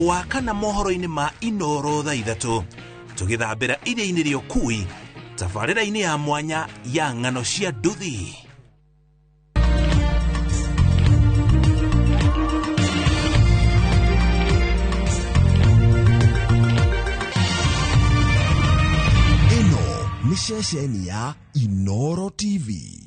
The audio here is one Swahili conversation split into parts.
wakana mohoro-ini ma Inoro thaa ithatu tugithambira iria-ini ria Ukui tabarĩra-ini ya mwanya ya ng'ano cia nduthi. Ino ni ceceni ya Inoro TV.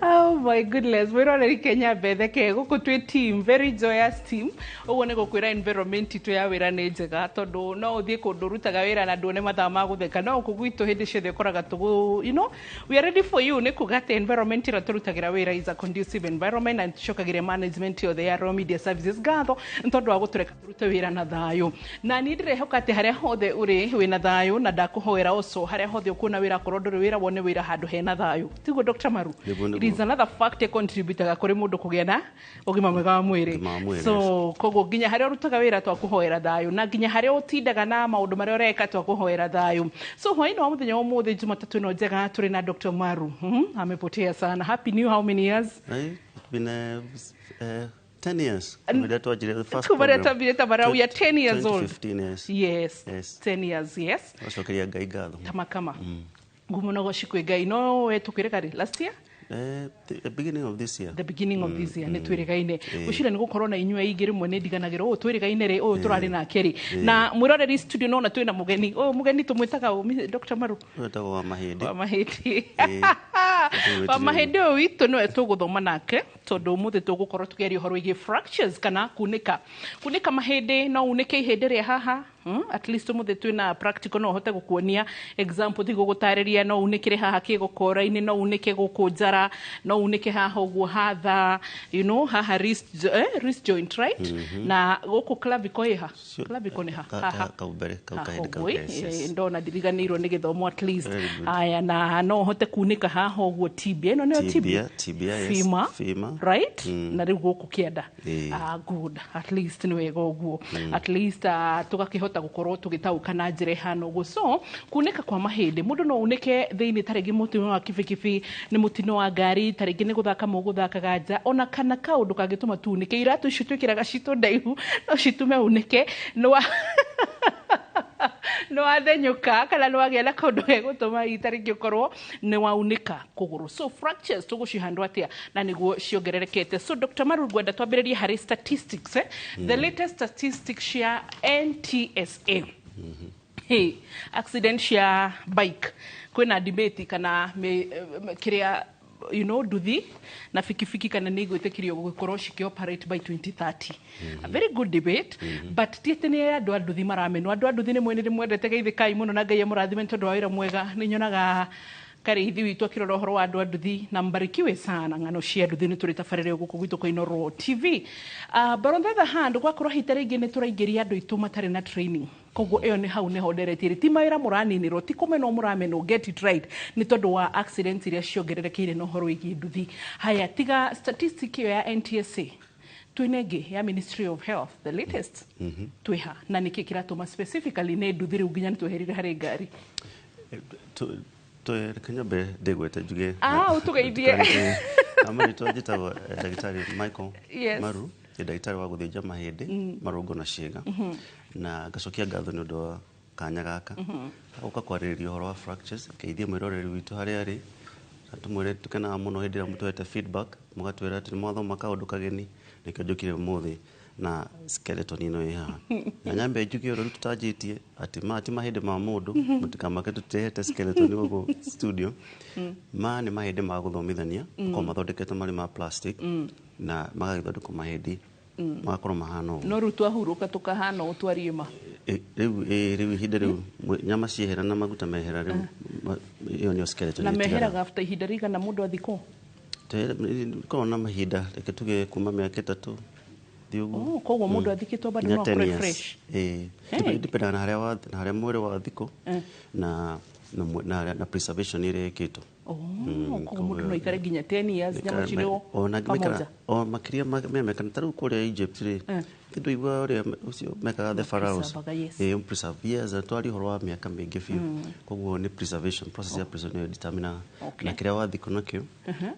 Oh my goodness, we're already Kenya Bedeke. Go to a team, very joyous team. O wone go kwira environment to ya wira ne njega tondu no uthie kundu rutaga wira na ndone mathaa ma gutheka no kugwitu hindi ciothe koraga tugu, you know, we are ready for you ne kugate environment ira turutagira wira is a conducive environment and shokagire management of the Royal Media Services gatho ntondu wa gutureka turute wira na thayo na ni ndirehoka ati haria hothe uri wina thayo na ndakuhoera oso haria hothe ukuna wira korwo nduri wira wone wira handu hena thayo tiguo Dr. Maru. It is another factor contributor kuri mundu kugia na ugima mwega wa mwiri. So kogo ginya haria rutaga wira twakuhoera thayo na ginya haria utindaga na maundu maria ureka twakuhoera thayo. So hwaini wa muthenya wa muthe Jumatatu ino njega turi na Dr. Maru. Amepotea sana. Happy new how many years? It's been 10 years. The first program. We are 10 years old. 15 years. Yes. 10 years, yes. Washokeria Ngai ngatho. Kama. Ngumono goshikwe Ngai no wetukire kari last year? The beginning of this year. The beginning of this year. Netwirigaine. Ushira ni gukorwo na inywe igiri mwe ndiganagiro o twirigaine ri o turari na keri. Na mwiroreri studio no na twina mugeni. O mugeni tumwitaga Dr. Maru. Wetaga wa mahindi. Wa mahindi. Wa mahindi witu no etuguthoma nake tondu muthe tugukorwo tugeria uhoro igi fractures kana kunika mahindi no unike ihindi ri haha. At least muthe twina practical no hote gukuonia example thigo gutariria no unikire haha kigokora-ini no unike gukunjara no unike haha uguo hatha, you know, haha wrist joint, right? Na guku clavicle iha clavicle ni haha kaubere ndona ndiriganirwo ni githomo at least aya na no hote kunika haha uguo tibia no tibia yes. Femur right? Na riu guku kienda good at least ni wega uguo at least tugakihota gukorwo tugitauka na njire hano uguo. So kunika kwa mahindi mundu no unike thiini tarigi mutino wa kibikibi ni mutino wa ngari tarigi ni guthaka muguthakaga nja ona kana kaundu kangituma tunike iratu icio twikiraga cito ndaihu no citume unike no athenyuka kana no agia na kaundu gegutuma itarigi ukorwo ni waunika kuguru. So fractures tugucihandwa atia na niguo ciongererekete. So Dr. Maru gwenda twambiririe hari statistics the latest statistics ya NTSA. Hey, accident ya bike kwina debate kana kiria, you know, nduthi na fikifiki kana nigwitikirio gukorwo cikioperate by 2030. A very good debate, but tietene andu nduthi maramenu andu nduthi ni mwendete geithikai muno na Ngai amurathime tondu wa wira mwega ni nyonaga kari hithi witu akirora horo wa andu nduthi na mbarikiwe sana ng'ano cia nduthi ni turi tabarire guku gwitu kwa Inoro TV. But on the other hand gwakorwo hitare ingi ni turaingiria andu itu matari na training koguo iyo ni hau neho nderetire ti mawira muraninirwo ti kumeno murameno get it right ni tondu wa accidents iria ciongererekeire no horo igi nduthi. Haya tiga statistic ya NTSA twinenge ya Ministry of Health the latest twiha na niki kiratuma specifically ne nduthi riu nginya nitweherire hari ngari Kenya be degwete juge utugeithie amari twajitawa Daktari Michael Maru daktari wa guthinja mahindi marungo na ciega na gacokia ngatho ni undu wa kanya gaka uka kwaririria horo wa fractures keithie mwiroreri witu hari ari tumwire tukena muno hindi ra mutwete feedback mugatwira ati mwathoma kaundu kageni nikio njukire muthi na skeleton ino iha na nyambe njukire ru tutajitie ati mahindi ma mundu mutikamake tutehete skeleton guku studio ni mahindi ma guthomithania ko mathondekete mari ma plastic na magagithondeka mahindi magakorwo mahana no ru twahuruka tukahana utwariima riu ihinda riu nyama ciehera na maguta mehera riu iyo ni skeleton na mehera after ihinda rigana mundu athiko korwo na mahinda reke tuge kuma miaka 3 30 uguo koguo mundu athikitwo bado no refresh depending na haria mwere wa thiko na preservation ile kito koguo mundu no ikare ginya 10 years nyama chino pamoja makiria memeka taru kuria Egypt ri kindu igwa uri ucio mekaga the pharaohs preserve years atwari horo wa miaka mingi fiu koguo ni preservation process ya preservation determine na kiria wa thiko nakio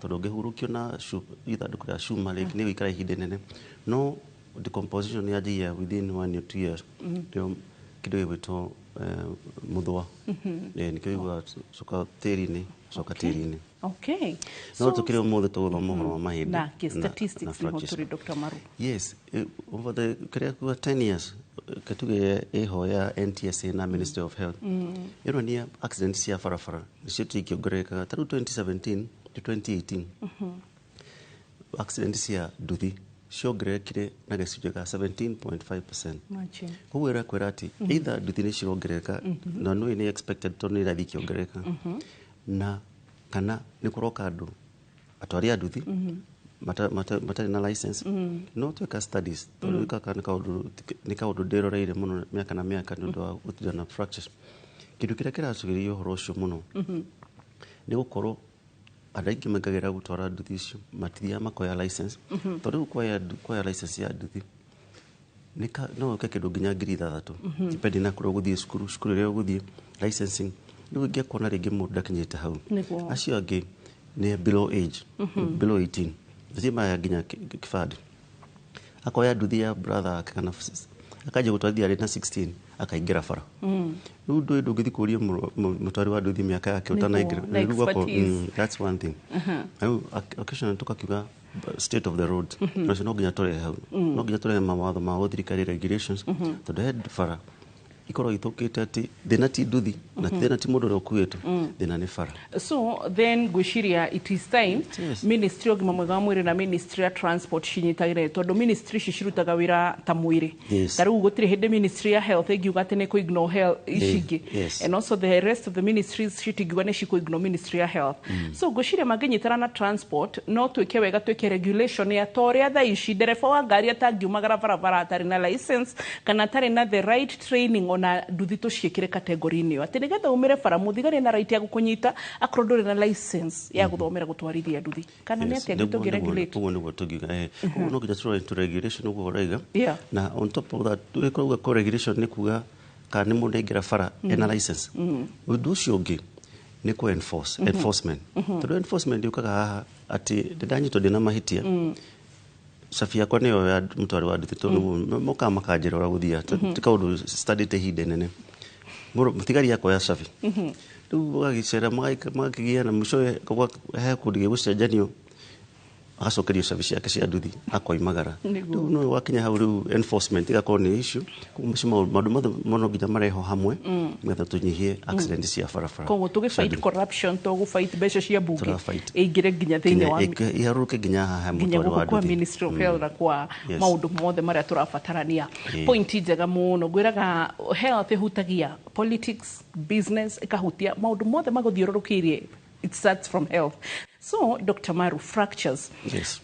tondu ngihurukio na ithanduku ria cuma ni wikara ihinda nene no decomposition ya jia within 1 or 2 years ndio kido gitwo muthwa nikio igwa soka tiri-ini okay no tukire umuthe tuguthoma uhoro wa mahindi na statistics ni hoturi Dr. Maru yes over the career 10 years katuge ehoya NTSA na Ministry of Health ni accidents cia farafara nicio tikiongereka taru 2017 to 2018 accidents cia nduthi ciongerekire na gĩcunjĩ ga 17.5%. Koguo ĩrakwĩra atĩ either nduthi nĩ cirongereka na no nĩ expected to nĩ ĩrathiĩ ikĩongereka na kana nĩ kũroka andũ atwari a nduthi matarĩ na license no tweka studies tondũ nĩ kaũndũ ndĩroreire mũno mĩaka na mĩaka nĩ ũndũ wa gũtinda na fractures. Kĩndũ kĩrĩa kĩracũgĩrĩria ũhoro ũcio mũno nĩ gũkorwo andũ aingĩ makagera gũtwara nduthi icio matithia makoya license tondũ kuoya license ya nduthi no ũke kĩndũ nginya 3,000 depending na kũrĩa ũgũthiĩ cukuru ĩrĩa ũgũthiĩ licensing rĩu ũngĩakona rĩngĩ mũndũ ndakinyĩte hau acio angĩ nĩ below age below 18 acio maya nginya kĩbandĩ akoya nduthi ya brother ake kana akaja gũtwarithia arĩ na 16 akaingĩra bara rĩu ndũngĩthi kũria mũtwari wa nduthi mĩaka yake ũtanaingĩra that's one thing occasionally tukakiuga state of the road no nginya tũrehe hau no nginya tũrehe mawatho ma thirikari regulations tondũ he bara ikorwo ithũkĩte atĩ thĩna ti nduthi na thĩna ti mũndũ ũrĩa ũkuĩtwo thĩna nĩ bara. So then gwĩciria it is time ministry of ũgima mwega wa mwĩrĩ na ministry ya transport cinyitagĩrĩre tondũ ministry ici cirutaga wĩra ta mwĩrĩ ta rĩu gũtirĩ hĩndĩ ministry ya health ĩngiuga atĩ nĩ kũ-ignore health ici ingĩ and also the rest of the ministries citingiuga nĩ cikũ-ignore ministry ya health so gwĩciria mangĩnyitana na transport no twĩke wega twĩke regulation ya ta ũrĩa thaa ici ndereba wa ngari atangiumagara barabara atarĩ na license kana atarĩ na the right training ona nduthi tũciĩkĩre kategori-inĩ ĩyo atĩ nĩgetha umĩre bara mũthigari na right ya gũkũnyita akorwo ndũrĩ na license ya gũthomera gũtwarithia nduthi kana nĩ atĩa tũngĩregulate ũguo nĩguo tũngiuga ũguo no nginya tũrore into regulation ũguo ũraiga na on top of that twĩkauga ko regulation nĩ kuga kana nĩ mũndũ aingĩra bara ena license ũndũ ũcio ũngĩ nĩ ku enforcement tondũ enforcement yũkaga haha atĩ ndanyitwo ndĩna mahĩtia cabi yakwa nĩyo ya mũtwari wa nduthi tondũ moka makanjĩra ũrĩa gũthiaga ti kaũndũ study-te ihinda inene mũthigari akoya cabi rĩu ũgagĩcera magakĩgia na mũico he kũndũ gĩgũcenjanio agacokerio cabi ciake cia nduthi akoimagara rĩu no wakinya hau rĩu enforcement igakorwo nĩ issue maũndũ mothe mono nginya mareho hamwe nĩgetha tũnyihie accident cia barabara koguo tũgĩfight corruption tũgũfight mbeca cia mbunge ĩingĩre nginya thĩinĩ wa iharũrũke nginya haha mũtwari wa nduthi ministry of health na kwa maũndũ mothe marĩa tũrabatarania point njega mũno ngwĩraga health ĩhutagia politics business ĩkahutia maũndũ mothe magũthiũrũrũkĩirie it starts from health. So, Dr. Maru, fractures. Yes.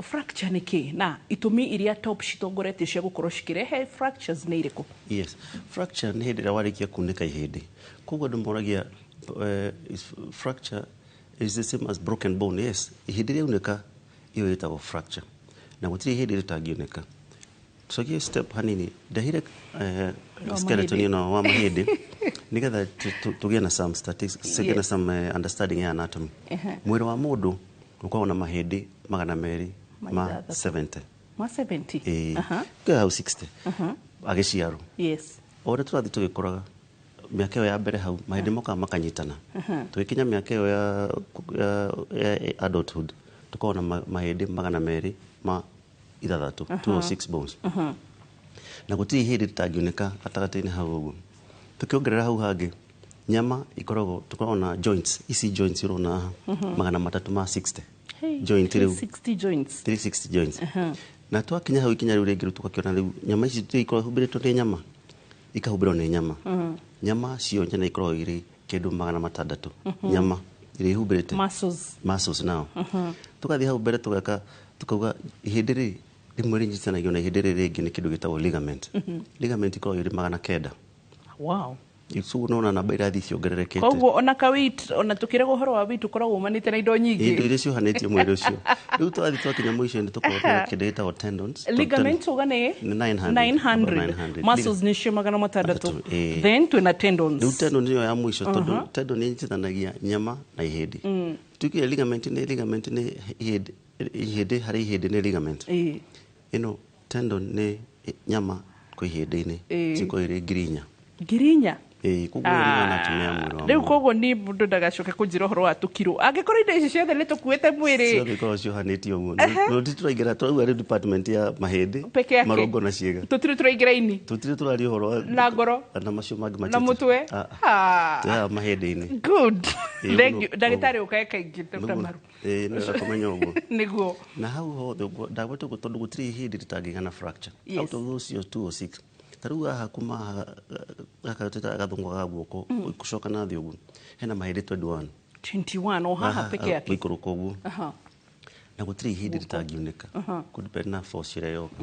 Fracture nĩ kĩ na itũmi iria top citongoretie cia gũkorwo cikĩrehe fractures nĩ irĩkũ? Yes. Fracture nĩ hĩndĩ ĩrĩa warĩkia kunĩka ihĩndĩ. Koguo andũ moragia fracture is the same as broken bone. Yes. Ihĩndĩ rĩa unĩka iyo ĩtagwo fracture. Na gũtirĩ ihĩndĩ rĩtangĩunĩka. Tucokie step hanini ndahire skeleton ĩno wa mahĩndĩ nĩgetha tũgĩe na some statistics na some understanding ya anatomy. Mwĩrĩ wa mũndũ ũkoragwo na mahĩndĩ 200 ma 70. Ma 70? Kwa hau 60. Agĩciarwo. Yes. O ũrĩa tũrathiĩ tũgĩkũraga mĩaka ĩyo ya mbere hau mahĩndĩ mokaga makanyitana. Tũgĩkinya mĩaka ĩyo ya adulthood tũkoragwo na mahĩndĩ 200 ma 206 bones. Na gũtirĩ ihĩndĩ rĩtangĩunĩka gatagatĩ-inĩ hau ũguo. Tukiongerera hau hangĩ nyama tukoragwo na joints ici joints urona haha 360 joint rĩu 360 joints na twakinya hau ikinya rĩu rĩngĩ tukakiona rĩu nyama ici ikoragwo humbĩrĩtwo nĩ nyama ikahumbĩrwo nĩ nyama nyama cio njana ikoragwo irĩ kĩndũ 600 nyama irĩ humbĩrĩte muscles nao tugathiĩ hau mbere tukauga ihĩndĩ rĩ rimwe rinyitanagio na ihĩndĩ rĩrĩ rĩngĩ nĩ kĩndũ gĩtagwo ligament. Ligament ikoragwo irĩ 900. Wow. Isugu nona namba irathi ciongererekete. Koguo ona ka weight ona tukire guhoro wa weight ukoragwo umanite na indo nyingi. Indo iria ciohanĩtie mwĩrĩ ũcio. Rĩu twathi twakinya mũico nĩ tũkorwo na kĩndũ gĩtagwo tendons. Ligaments ugane 900. Muscles nĩ cio 600. Then twina tendons. Rĩu tendon nĩyo ya mũico tondũ tendon nĩ nyitithanagia nyama na ihĩndĩ. Tukire ligament nĩ ihĩndĩ harĩ ihĩndĩ nĩ ligament. Ĩno tendon nĩ nyama kwa ihĩndĩ-inĩ. Ciko irĩ ngirinya. Koguo mwana atumia mwĩrĩ wa. Rĩu koguo ni mundu ndagacoke kunjira horo wa tukiro. Angĩkorwo indo ici ciothe nĩ tukuĩte mwĩrĩ. Ciothe korwo ciohanĩtio ũguo. No tũraingĩra tũrauga rĩ department ya mahĩndĩ, marongo na ciĩga. Tũtirĩ tũraingĩra ini. Tũtirĩ tũraria ũhoro wa na ngoro. Na macio mangĩ matatu. Na mũtwe. Tũya mahĩndĩ-inĩ. Good. Ndagĩtarĩ ũkae kaingĩ Dr. Maru. Nĩ kũmenya ũguo. Nĩguo. Na hau hothe ndagwetwo tondũ gũtirĩ ihĩndĩ rĩtangĩgĩa na fracture. Out of those 2 or 6. Tarau haha kuma gakateta gathungu ga guoko gucoka na thĩ ũguo hena mahĩndĩ 21 o haha peke yake ikũrũka ũguo na gũtirĩ ihĩndĩ rĩtangĩunĩka kũdepend na force ĩrĩa yoka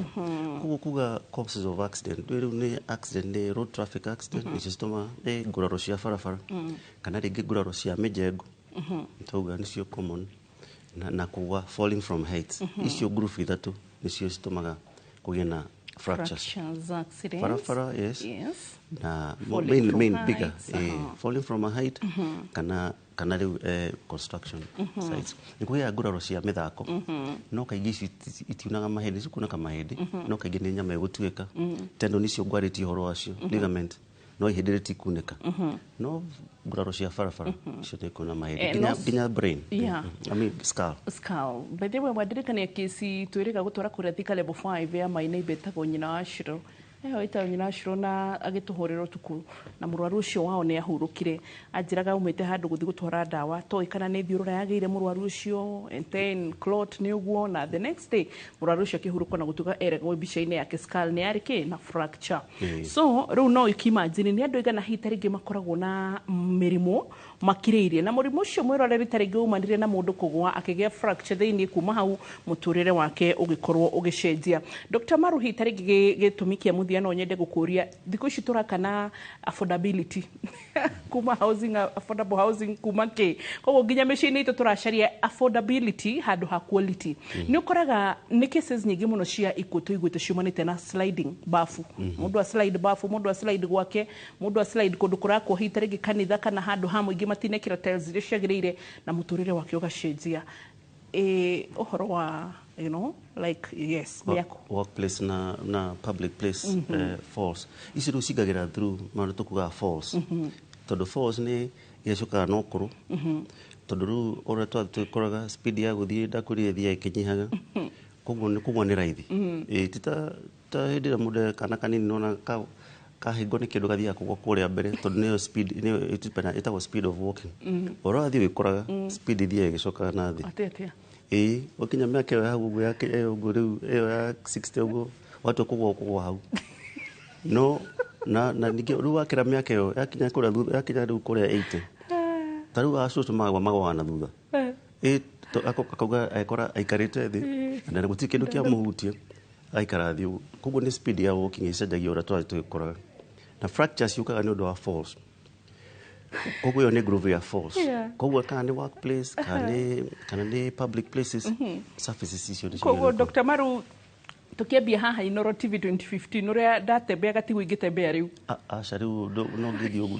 koguo kuga causes of accident rĩu nĩ accident nĩ road traffic accident nĩ citũma nĩ nguraro cia barabara kana rĩngĩ nguraro cia mĩjengo nĩtauga nĩcio common na kũgwa falling from heights icio group ithatũ nĩcio citũmaga kũgĩa na fractures, accidents. Farafara, yes. Na main bigger, falling from a height, kana construction sites. Nikuya nguraro cia mithako. No kaingĩ itiunaga mahĩndĩ, cikunaka mahĩndĩ. No kaingĩ nĩ nyama ĩgũtuĩka. Tendon icio ngwarĩtie ũhoro wacio, ligament. No ihĩndĩ rĩtikunĩka. No nguraro cia barabara icio nĩ kuna mahĩndĩ. Nginya brain. I mean skull. By the way, wadirikania kesi twĩrĩga gũtwara kũrĩa Thika level 5 ya maina ibetagwo nyina wa Shiro. Ĩtagwo nyina wa Shiro na agĩtũhũrĩra ũtukũ na mũrwaru ũcio wao nĩ ahurũkire. Anjĩraga umĩte handũ gũthiĩ gũtwara ndawa. Toĩ kana nĩ thiũrũra yagĩire mũrwaru ũcio and then clot nĩ ũguo na the next day mũrwaru ũcio akĩhurũka na gũtuga eragwo mbica-inĩ yake skull nĩ yarĩ kĩ na fracture. So rĩu no ikimagine nĩ andũ aigana hihi tarĩngĩ makoragwo na mĩrimũ makirĩirie na mũrimũ ũcio mwĩroreri tarĩngĩ umanire na mũndũ kũgwa akĩgĩa fracture thĩinĩ kuma hau mũtũrĩre wake ũgĩkorwo ũgĩcenjia. Dr. Maru hihi tarĩngĩ gĩtũmi kĩa mũthia no nyende gũkũria thikũ ici tũrakana affordability kuma housing affordable housing kuma kĩ koguo nginya mĩciĩ-inĩ itũ tũracaria affordability handũ ha quality. Nĩ ũkoraga nĩ cases nyingĩ mũno cia ikuũ tũiguĩte ciumanĩte na sliding bafu. Mũndũ a slide bafu, mũndũ a slide gwake, mũndũ a slide kũndũ kũrakwo hihi tarĩngĩ kanitha kana handũ ha mũingĩ matinekĩra tiles iria ciagĩrĩire na mũtũrĩre wake ũgacenjia. Ũhoro wa you know like yes workplace na public place falls ici rĩu cingagĩra through maũndũ tũkuga falls tondũ falls nĩ ĩcokaga na ũkũrũ tondũ rĩu ũrĩa twatũkoraga speed ya gũthiĩ ndakũrĩa ĩthiaga ĩkĩnyihaga koguo nĩ raithi ti ta hĩndĩ ĩrĩa mũndũ kana kanini nona kahingo nĩ kĩndũ gathiaga kũgwa kũrĩa mbere tondũ nĩyo speed nĩyo ĩtagwo speed of walking ũrathiĩ wĩkoraga speed ithiaga ĩgĩcokaga na thĩ wakinya mĩaka ĩyo hau ũguo rĩu ĩyo ya 60 ũguo watu kũgwa hau no na ningĩ rĩu wakĩra mĩaka ĩyo yakinya kũrĩa thutha yakinya rĩu kũrĩa 80 ta rĩu acũcũ magwa na thutha akauga ekora aikarĩte thĩ na gũtirĩ kĩndũ kĩa mũhutie aikara thĩ ũguo koguo nĩ speed ya walking ĩcenjagia ũrĩa twagĩkoraga na fractures ciũkaga nĩ ũndũ wa falls koguo nĩ groove ya falls koguo kana nĩ workplace kana nĩ public places surfaces icio nĩ koguo Dr. Maru tukiambia haha Inoro TV 2015 uria ndatembea gatigu ingitembea riu aca riu no ngithi ugu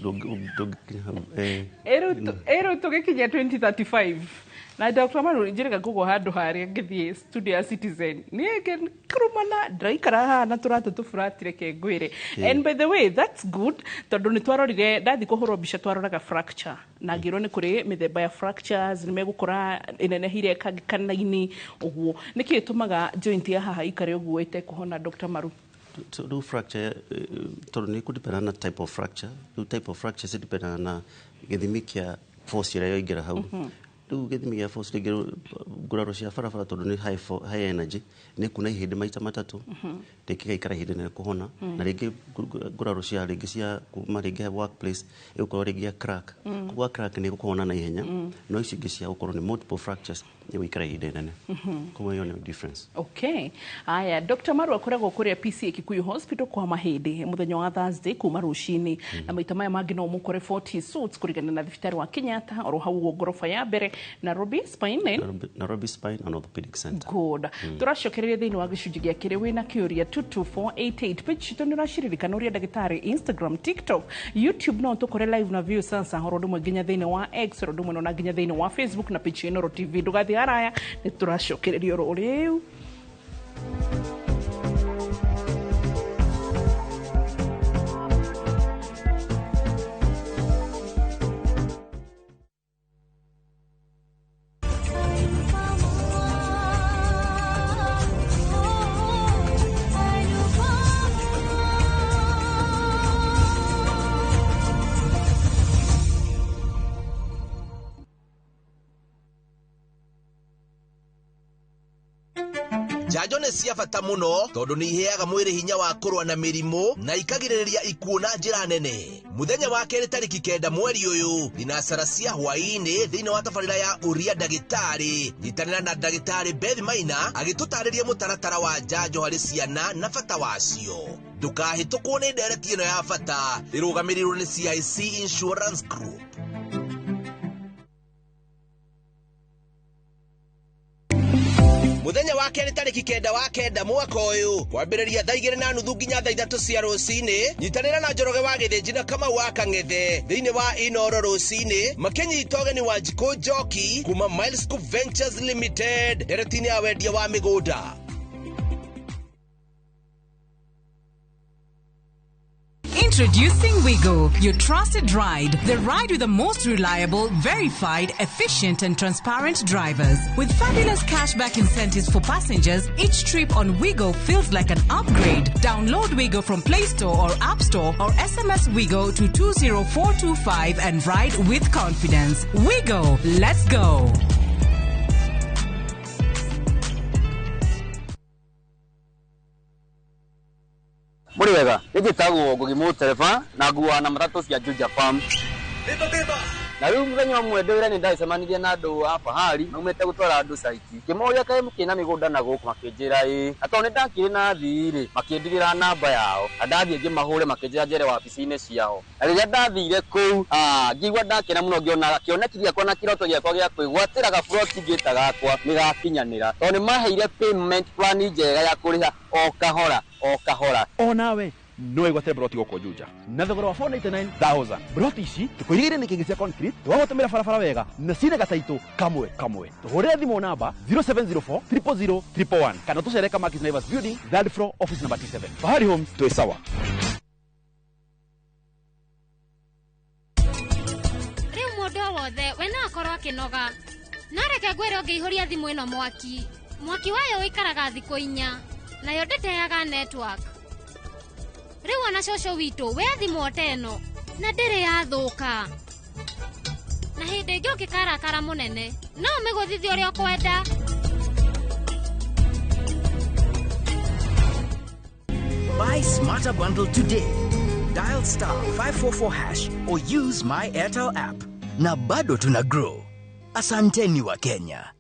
ero tugikinya 2035 na Dr. Maru njirega gugo handu haria ngithie studio ya Citizen ni kurumana ndaikara haha na turatu tufuratire ke ngwire and by the way that's good tondu ni twarorire ndathi kuhurwo mbica twaroraga fracture na ngiro ni kuri mithemba ya fractures ni megukora inenehire kana-ini uguo niki itumaga joint ya haha ikare uguo ite kuhona Dr. Maru do fracture tondu ni kudependa na type of fracture do type of fracture depend na githimi kia force ira yoingira hau riu githimi gia force rĩngĩ nguraro cia barabara tondũ nĩ high energy nĩ kuna ihĩndĩ maita matatu rĩngĩ gaikara ihĩndĩ nene kũhona na rĩngĩ nguraro cia rĩngĩ cia kuma rĩngĩ workplace ĩgũkorwo rĩngĩ crack kwa crack nĩ gũkona na ihenya no ici ingĩ cia gũkorwo nĩ multiple fractures nĩ gũikara ihĩndĩ nene kwa hiyo nĩ difference. Okay, aya Dr. Maru akoragwo kũrĩa PCA Kikuyu Hospital kwa mahĩndĩ mũthenya wa Thursday kuma rũcinĩ na maita maya mangĩ no mũkore 40 suits kũringana na thibitarĩ wa Kenyatta oro hau ngorofa ya mbere Nairobi Spine and Orthopedic Center. Good. Turacokereria thĩinĩ wa gĩcunjĩ gĩa kĩrĩ wĩna kĩũria 22488 page citũ nĩ ũraciririkana ũrĩa ndagĩtarĩ Instagram, TikTok, YouTube no tũkore live na view sasa horo ndũmwe nginya thĩinĩ wa X horo ndũmwe na nginya thĩinĩ wa Facebook na page ĩno TV ndũgathiĩ haraya nĩ tũracokereria oro rĩu. Janjo nĩ cia bata muno tondũ nĩ iheaga mwĩrĩ hinya wa kũrũa na mĩrimũ na ikagirĩrĩria ikuũ na njĩra nene. Mũthenya wa kerĩ tarĩki 9 mweri ũyũ thinacara cia hwaĩ-inĩ thĩinĩ wa tabarĩra ya Ũria Ndagĩtarĩ. Nyitanĩra na Ndagĩtarĩ Beth Maina agĩtũtarĩria mũtaratara wa njanjo harĩ ciana na bata wacio. Ndũkahĩtũkwo nĩ ndereti ĩno ya bata ĩrũgamĩrĩirwo nĩ CIC Insurance Group. Muthenya wa kerĩ tarĩki 9 wa 9 mwaka ũyũ kwambĩrĩria thaa 2:30 nginya thaa 3 cia rũcinĩ. Nyitanĩra na Njoroge wa Gĩthĩnji na Kamau wa Kang'ethe thĩinĩ wa Inooro rũcinĩ makĩnyita ũgeni wa Njikũ Njoki kuma Milescoop Ventures Limited ndereti-inĩ ya wendia wa mĩgũnda. Introducing Wigo, your trusted ride. The ride with the most reliable, verified, efficient and transparent drivers. With fabulous cashback incentives for passengers, each trip on Wigo feels like an upgrade. Download Wigo from Play Store or App Store or SMS Wigo to 20425 and ride with confidence. Wigo, let's go. Muri wega, nĩgĩtagwo Ngugi Mũtereba na nguwa na matatu cia Juja Farm. Na rĩu mũthenya ũmwe ndĩwĩra nĩ ndacemanirie na andũ a Fahari maumĩte gũtwara andũ saiti. Kĩmoria kaĩ mũkĩna mĩgũnda na gũkũ makĩnjĩra atĩ nĩ ndakĩrĩ na thirĩ makĩndigĩra namba yao. Na ndathiĩ ngĩmahũre makĩnjĩra njere wabici-inĩ ciao. Na rĩrĩa ndathire kũu ngĩigua ndakena mũno ngĩona kĩoneki gĩakwa na kĩroto gĩakwa gĩa kwĩgwatĩra gaburoti ngĩta gakwa nĩgakinyanĩra. Tondũ nĩmaheire payment plan njega ya kũrĩha o kahora. O nawe no igwate broti goko Juja na thogora wa 499,000. Broti ici tukuigire ni kingi cia concrete twagotomera barabara wega na cine gataito kamwe tuhurire thimo namba 0704 000 111 kana tucereka Markis Naivas Building, third floor, office number 27. Fahari Homes, tuwe sawa. Riu mundu wothe wena akorwo akinoga nareke ngwire ũngĩihũria thimũ ĩno mwaki wayo wĩikaraga thikũ 4 nayo ndĩteaga network. Riu ona cũcũ witũ we thimũ teno na ndĩrĩ yathũka na hĩndĩ ĩngĩ ũngĩkarakara mũnene no ũmĩgũthithie ũrĩa ũkwenda. Buy Smarter Bundle today. Dial *544# or use my Airtel app. Na bado tuna grow. Asanteni wa Kenya.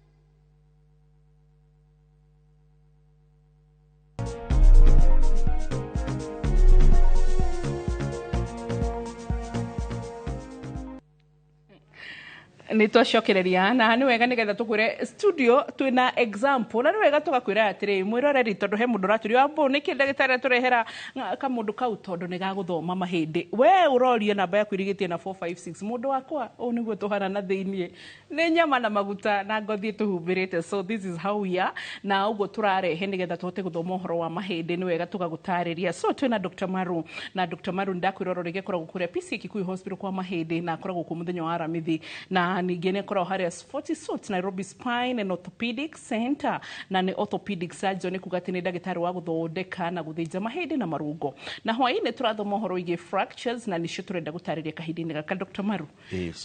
Nĩ twacokereria na nĩ wega nĩgetha tũkwĩre studio twĩna example na nĩ wega tũgakwĩra atĩrĩ mwĩroreri tondũ he mũndũ ũratũria wambo nĩkĩ ndagĩtarĩ tũrehera kamũndũ kau tondũ nĩ gagũthoma mahĩndĩ. We ũroria namba yaku irigĩtie na 456 mũndũ wakwa ũũ nĩguo tũhana na thĩiniĩ nĩ nyama na maguta na ngothi tũhumbĩrĩte. So this is how we are na ũguo tũrarehe nĩgetha tũhote gũthoma ũhoro wa mahĩndĩ nĩ wega tũgagũtarĩria. So twĩna Dr. Maru na Dr. Maru ndakwĩra ũrĩa gĩkoragwo kũrĩa PCA Kikuyu Hospital kwa mahĩndĩ na akoragwo kuo mũthenya wa Aramithi na na ningĩ nĩ korwo harĩa Sporty Suits Nairobi Spine and Orthopedic Center, na nĩ orthopedic surgeon kuga atĩ nĩ ndagĩtarĩ wa gũthondeka na gũthĩnja mahĩndĩ na marũngo. Na hwaĩ-inĩ tũrathoma ũhoro wĩgiĩ fractures na nĩcio tũrenda gũtarĩria kahinda-inĩ gaka. Dr. Maru,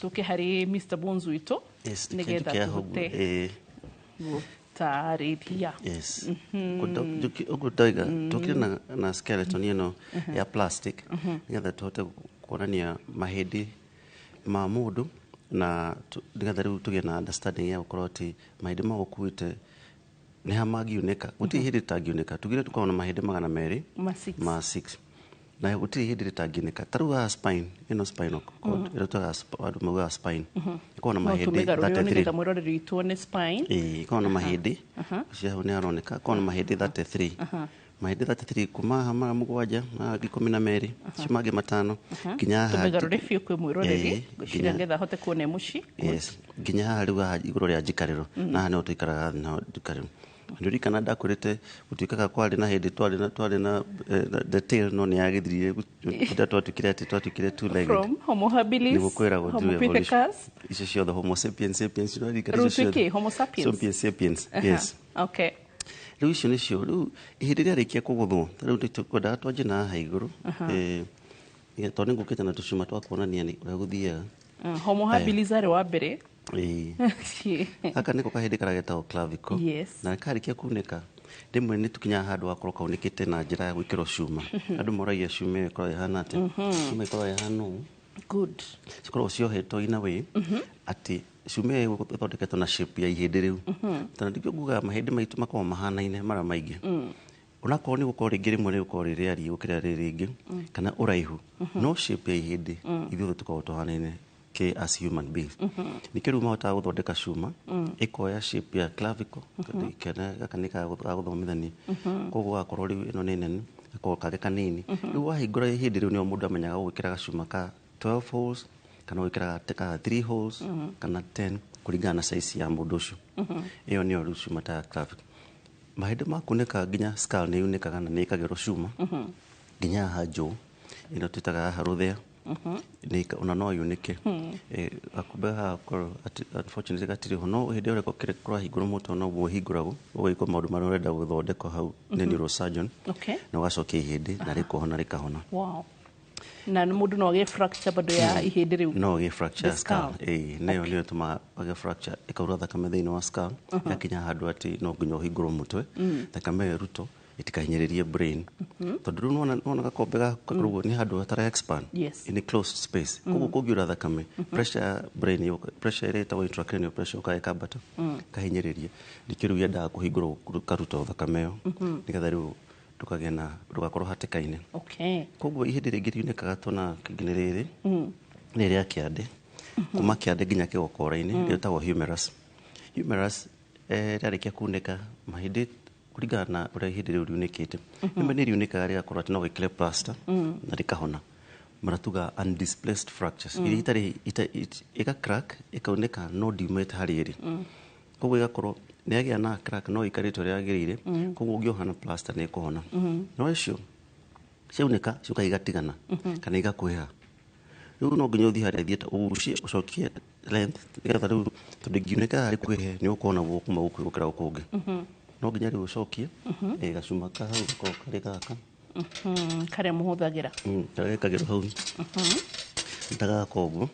tũke harĩ Mr. Bones witũ nĩgetha tũhote gũtarĩria. Ũguo ndaiga tũkĩrĩ na skeleton ĩno ya plastic nĩgetha tũhote kuonania mahĩndĩ ma mũndũ na nĩgetha rĩu tũgĩe na understanding ya gũkorwo atĩ mahĩndĩ ma gũkuĩte nĩ ha mangiunĩka. Gũtirĩ hĩndĩ rĩtangĩunĩka. Tugire tũkorwo na mahĩndĩ 200 ma 6 na gũtirĩ hĩndĩ rĩtangĩunĩka. Ta rĩu haha spine ĩno spinal cord ĩrĩa tũgaga andũ maugaga spine ĩkorwo na mahĩndĩ 33. Ĩkorwo na mahĩndĩ ũcio hau nĩ aroneka ĩkorwo na mahĩndĩ 33. Mahĩndĩ 33 kuma haha mara 7 na 12 acio mangĩ 5 nginya haha tũmegarũre biũ kwĩ mwĩroreri ngwĩciria ngetha hote kuona mũci nginya haha rĩu haha igũrũ rĩa njikarĩro na haha nĩho tũikaraga na njikarĩro. Ndirikana ndakũrĩte gũtuĩkaga kwarĩ na hĩndĩ twarĩ na the tail no nĩ yagĩthirire twatuĩkire two legged from Homo habilis Homo pithecus icio ciothe Homo sapiens Homo sapiens yes. Okay. Rĩu icio nĩcio rĩu hĩndĩ ĩrĩa rĩkia kũgũthwo rĩu tũkwendaga twanjie na haha igũrũ tondũ nĩ ngũkĩte na tũcuma twa kuonania ũrĩa gũthiaga. Homo habilis arĩ wa mbere. Gaka nĩko kahĩndĩ karĩa getagwo clavicle na karĩkia kunĩka rĩmwe nĩ tũkinyaga handũ hakorwo kaunĩkĩte na njĩra ya gwĩkĩrwo cuma. Andũ moragia cuma ĩyo ĩkorwo ĩhana atĩ cuma ĩkorwo ĩhana ũũ cikoragwo ciohetwo in a way atĩ cuma ĩyo ĩthondeketwo na shape ya ihĩndĩ rĩu. Tondũ ndĩkĩo ngugaga mahĩndĩ maitũ makoragwo mahanaine mara maingĩ. Onakorwo nĩ gũkorwo rĩngĩ rĩmwe nĩ gũkorwo rĩrĩ ariĩ gũkĩra rĩrĩ rĩngĩ kana ũraihu no shape ya ihĩndĩ ithuothe tũkoragwo tũhanaine as human beings. Nĩkĩo rĩu mahotaga gũthondeka cuma ĩkoya shape ya clavicle gaka nĩ gagũthomithania koguo gakorwo rĩu ĩno nĩ nene gakorwo kage kanini. Rĩu wahingũra ihĩndĩ rĩu nĩo mũndũ amenyaga gũgĩkĩra gacuma ka 12 holes kana gũgĩkĩra ka 3 holes kana 10 kũringana na size ya mũndũ ũcio. Ĩyo nĩyo rĩu cuma ta clavicle. Mahĩndĩ makunĩka nginya skull nĩ yunĩkaga na nĩ ĩkagĩrwo cuma nginya haha njũũ ĩno twĩtaga haha rũthĩa ona no yunĩke. Gakumbe haha unfortunately gatirĩ ho no hĩndĩ ĩrĩa kũrahingũrwo mũtwe noguo ũhingũragwo ũgĩkwo maũndũ marĩa ũrenda gũthondekwo hau nĩ neurosurgeon na ũgacokia ihĩndĩ na rĩkohona rĩkahona. Na mũndũ no agĩe fracture bado ya ihĩndĩ rĩu. No agĩe fracture ya skull. Nayo nĩyo ĩtũmaga agĩe fracture ĩkaura thakame thĩinĩ wa skull yakinya handũ atĩ no nginya ũhingũrwo mũtwe thakame ĩrutwo ĩtikahinyĩrĩrie brain. Tondũ rĩu nona gakombe gaka ũguo nĩ handũ hatara expand in a closed space. Koguo kũngiura thakame pressure ya brain pressure ĩrĩa ĩtagwo intracranial pressure ũkambata kahinyĩrĩrie. Nĩkĩo rĩu yendaga kũhingũrwo karuta thakame ĩyo nĩgetha rĩu tukagĩa na ndũgakorwo hatĩka-inĩ. Koguo ihĩndĩ rĩngĩ riunĩkaga twana nginya rĩrĩ nĩ rĩa kĩande kuma kĩande nginya kĩgokora-inĩ rĩtagwo humerus. Humerus rĩarĩkia kunĩka mahĩndĩ kũringana na ũrĩa ihĩndĩ rĩu riunĩkĩte rĩmwe nĩ riunĩkaga rĩgakorwo atĩ no wĩkĩre plaster na rĩkahona. Maratuga undisplaced fractures iria itarĩ ĩga crack ĩkaunĩka no ndiumĩte harĩa ĩrĩ. Koguo ĩgakorwo nĩ agĩa na crack no ikarĩtwo rĩrĩa agĩrĩire koguo ũngĩoha na plaster nĩ ĩkũhona. No icio ciaunĩka ciũka igatigana kana igakwĩha. Rĩu no nginya ũthiĩ harĩa thiĩte ũgucie ũcokie length nĩgetha rĩu tondũ ingĩunĩka harĩ kwĩhe nĩ ũkuona guo kuma gũkũ gũkĩra gũkũ kũngĩ. No nginya rĩu ũcokie gacuma ka hau gakorwo karĩ gaka karĩa mũhũthagĩra karĩa gekagĩrwo hau ta gaka ũguo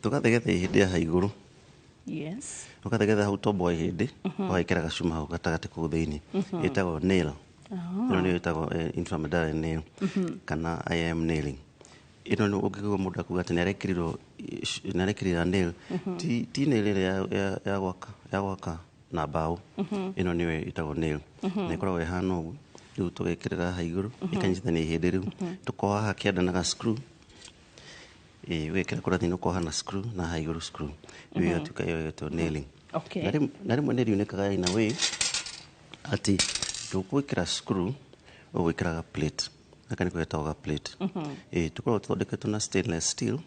tũgathegetha ihĩndĩ haha igũrũ ũgathegetha hau tombo wa ihĩndĩ ũgagĩkĩra gacuma hau gatagatĩ kũu thĩinĩ ĩtagwo nail. Ĩno nĩyo ĩtagwo intramedullary nail kana IM nailing. Ĩno nĩ ũngĩgwa mũndũ akuga atĩ nĩ arekĩrĩra nail ti nail ĩrĩa ya gwaka na mbaũ. Ĩno nĩyo ĩtagwo nail na ĩkoragwo ĩhana ũguo. Rĩu tũgekĩrĩra haha igũrũ ĩkanyitithania ihĩndĩ rĩu tũkoha haha kĩanda na ga screw wĩkĩra kũrĩa thĩinĩ ũkoha na screw na haha igũrũ screw rĩu ĩgatuĩka ĩyo ĩtagwo nailing. Na rĩmwe nĩ riunĩkaga in a way atĩ ndũgwĩkĩra screw ũgwĩkĩraga plate. Gaka nĩko getagwo ga plate. Tũkoragwo tũthondeketwo na stainless steel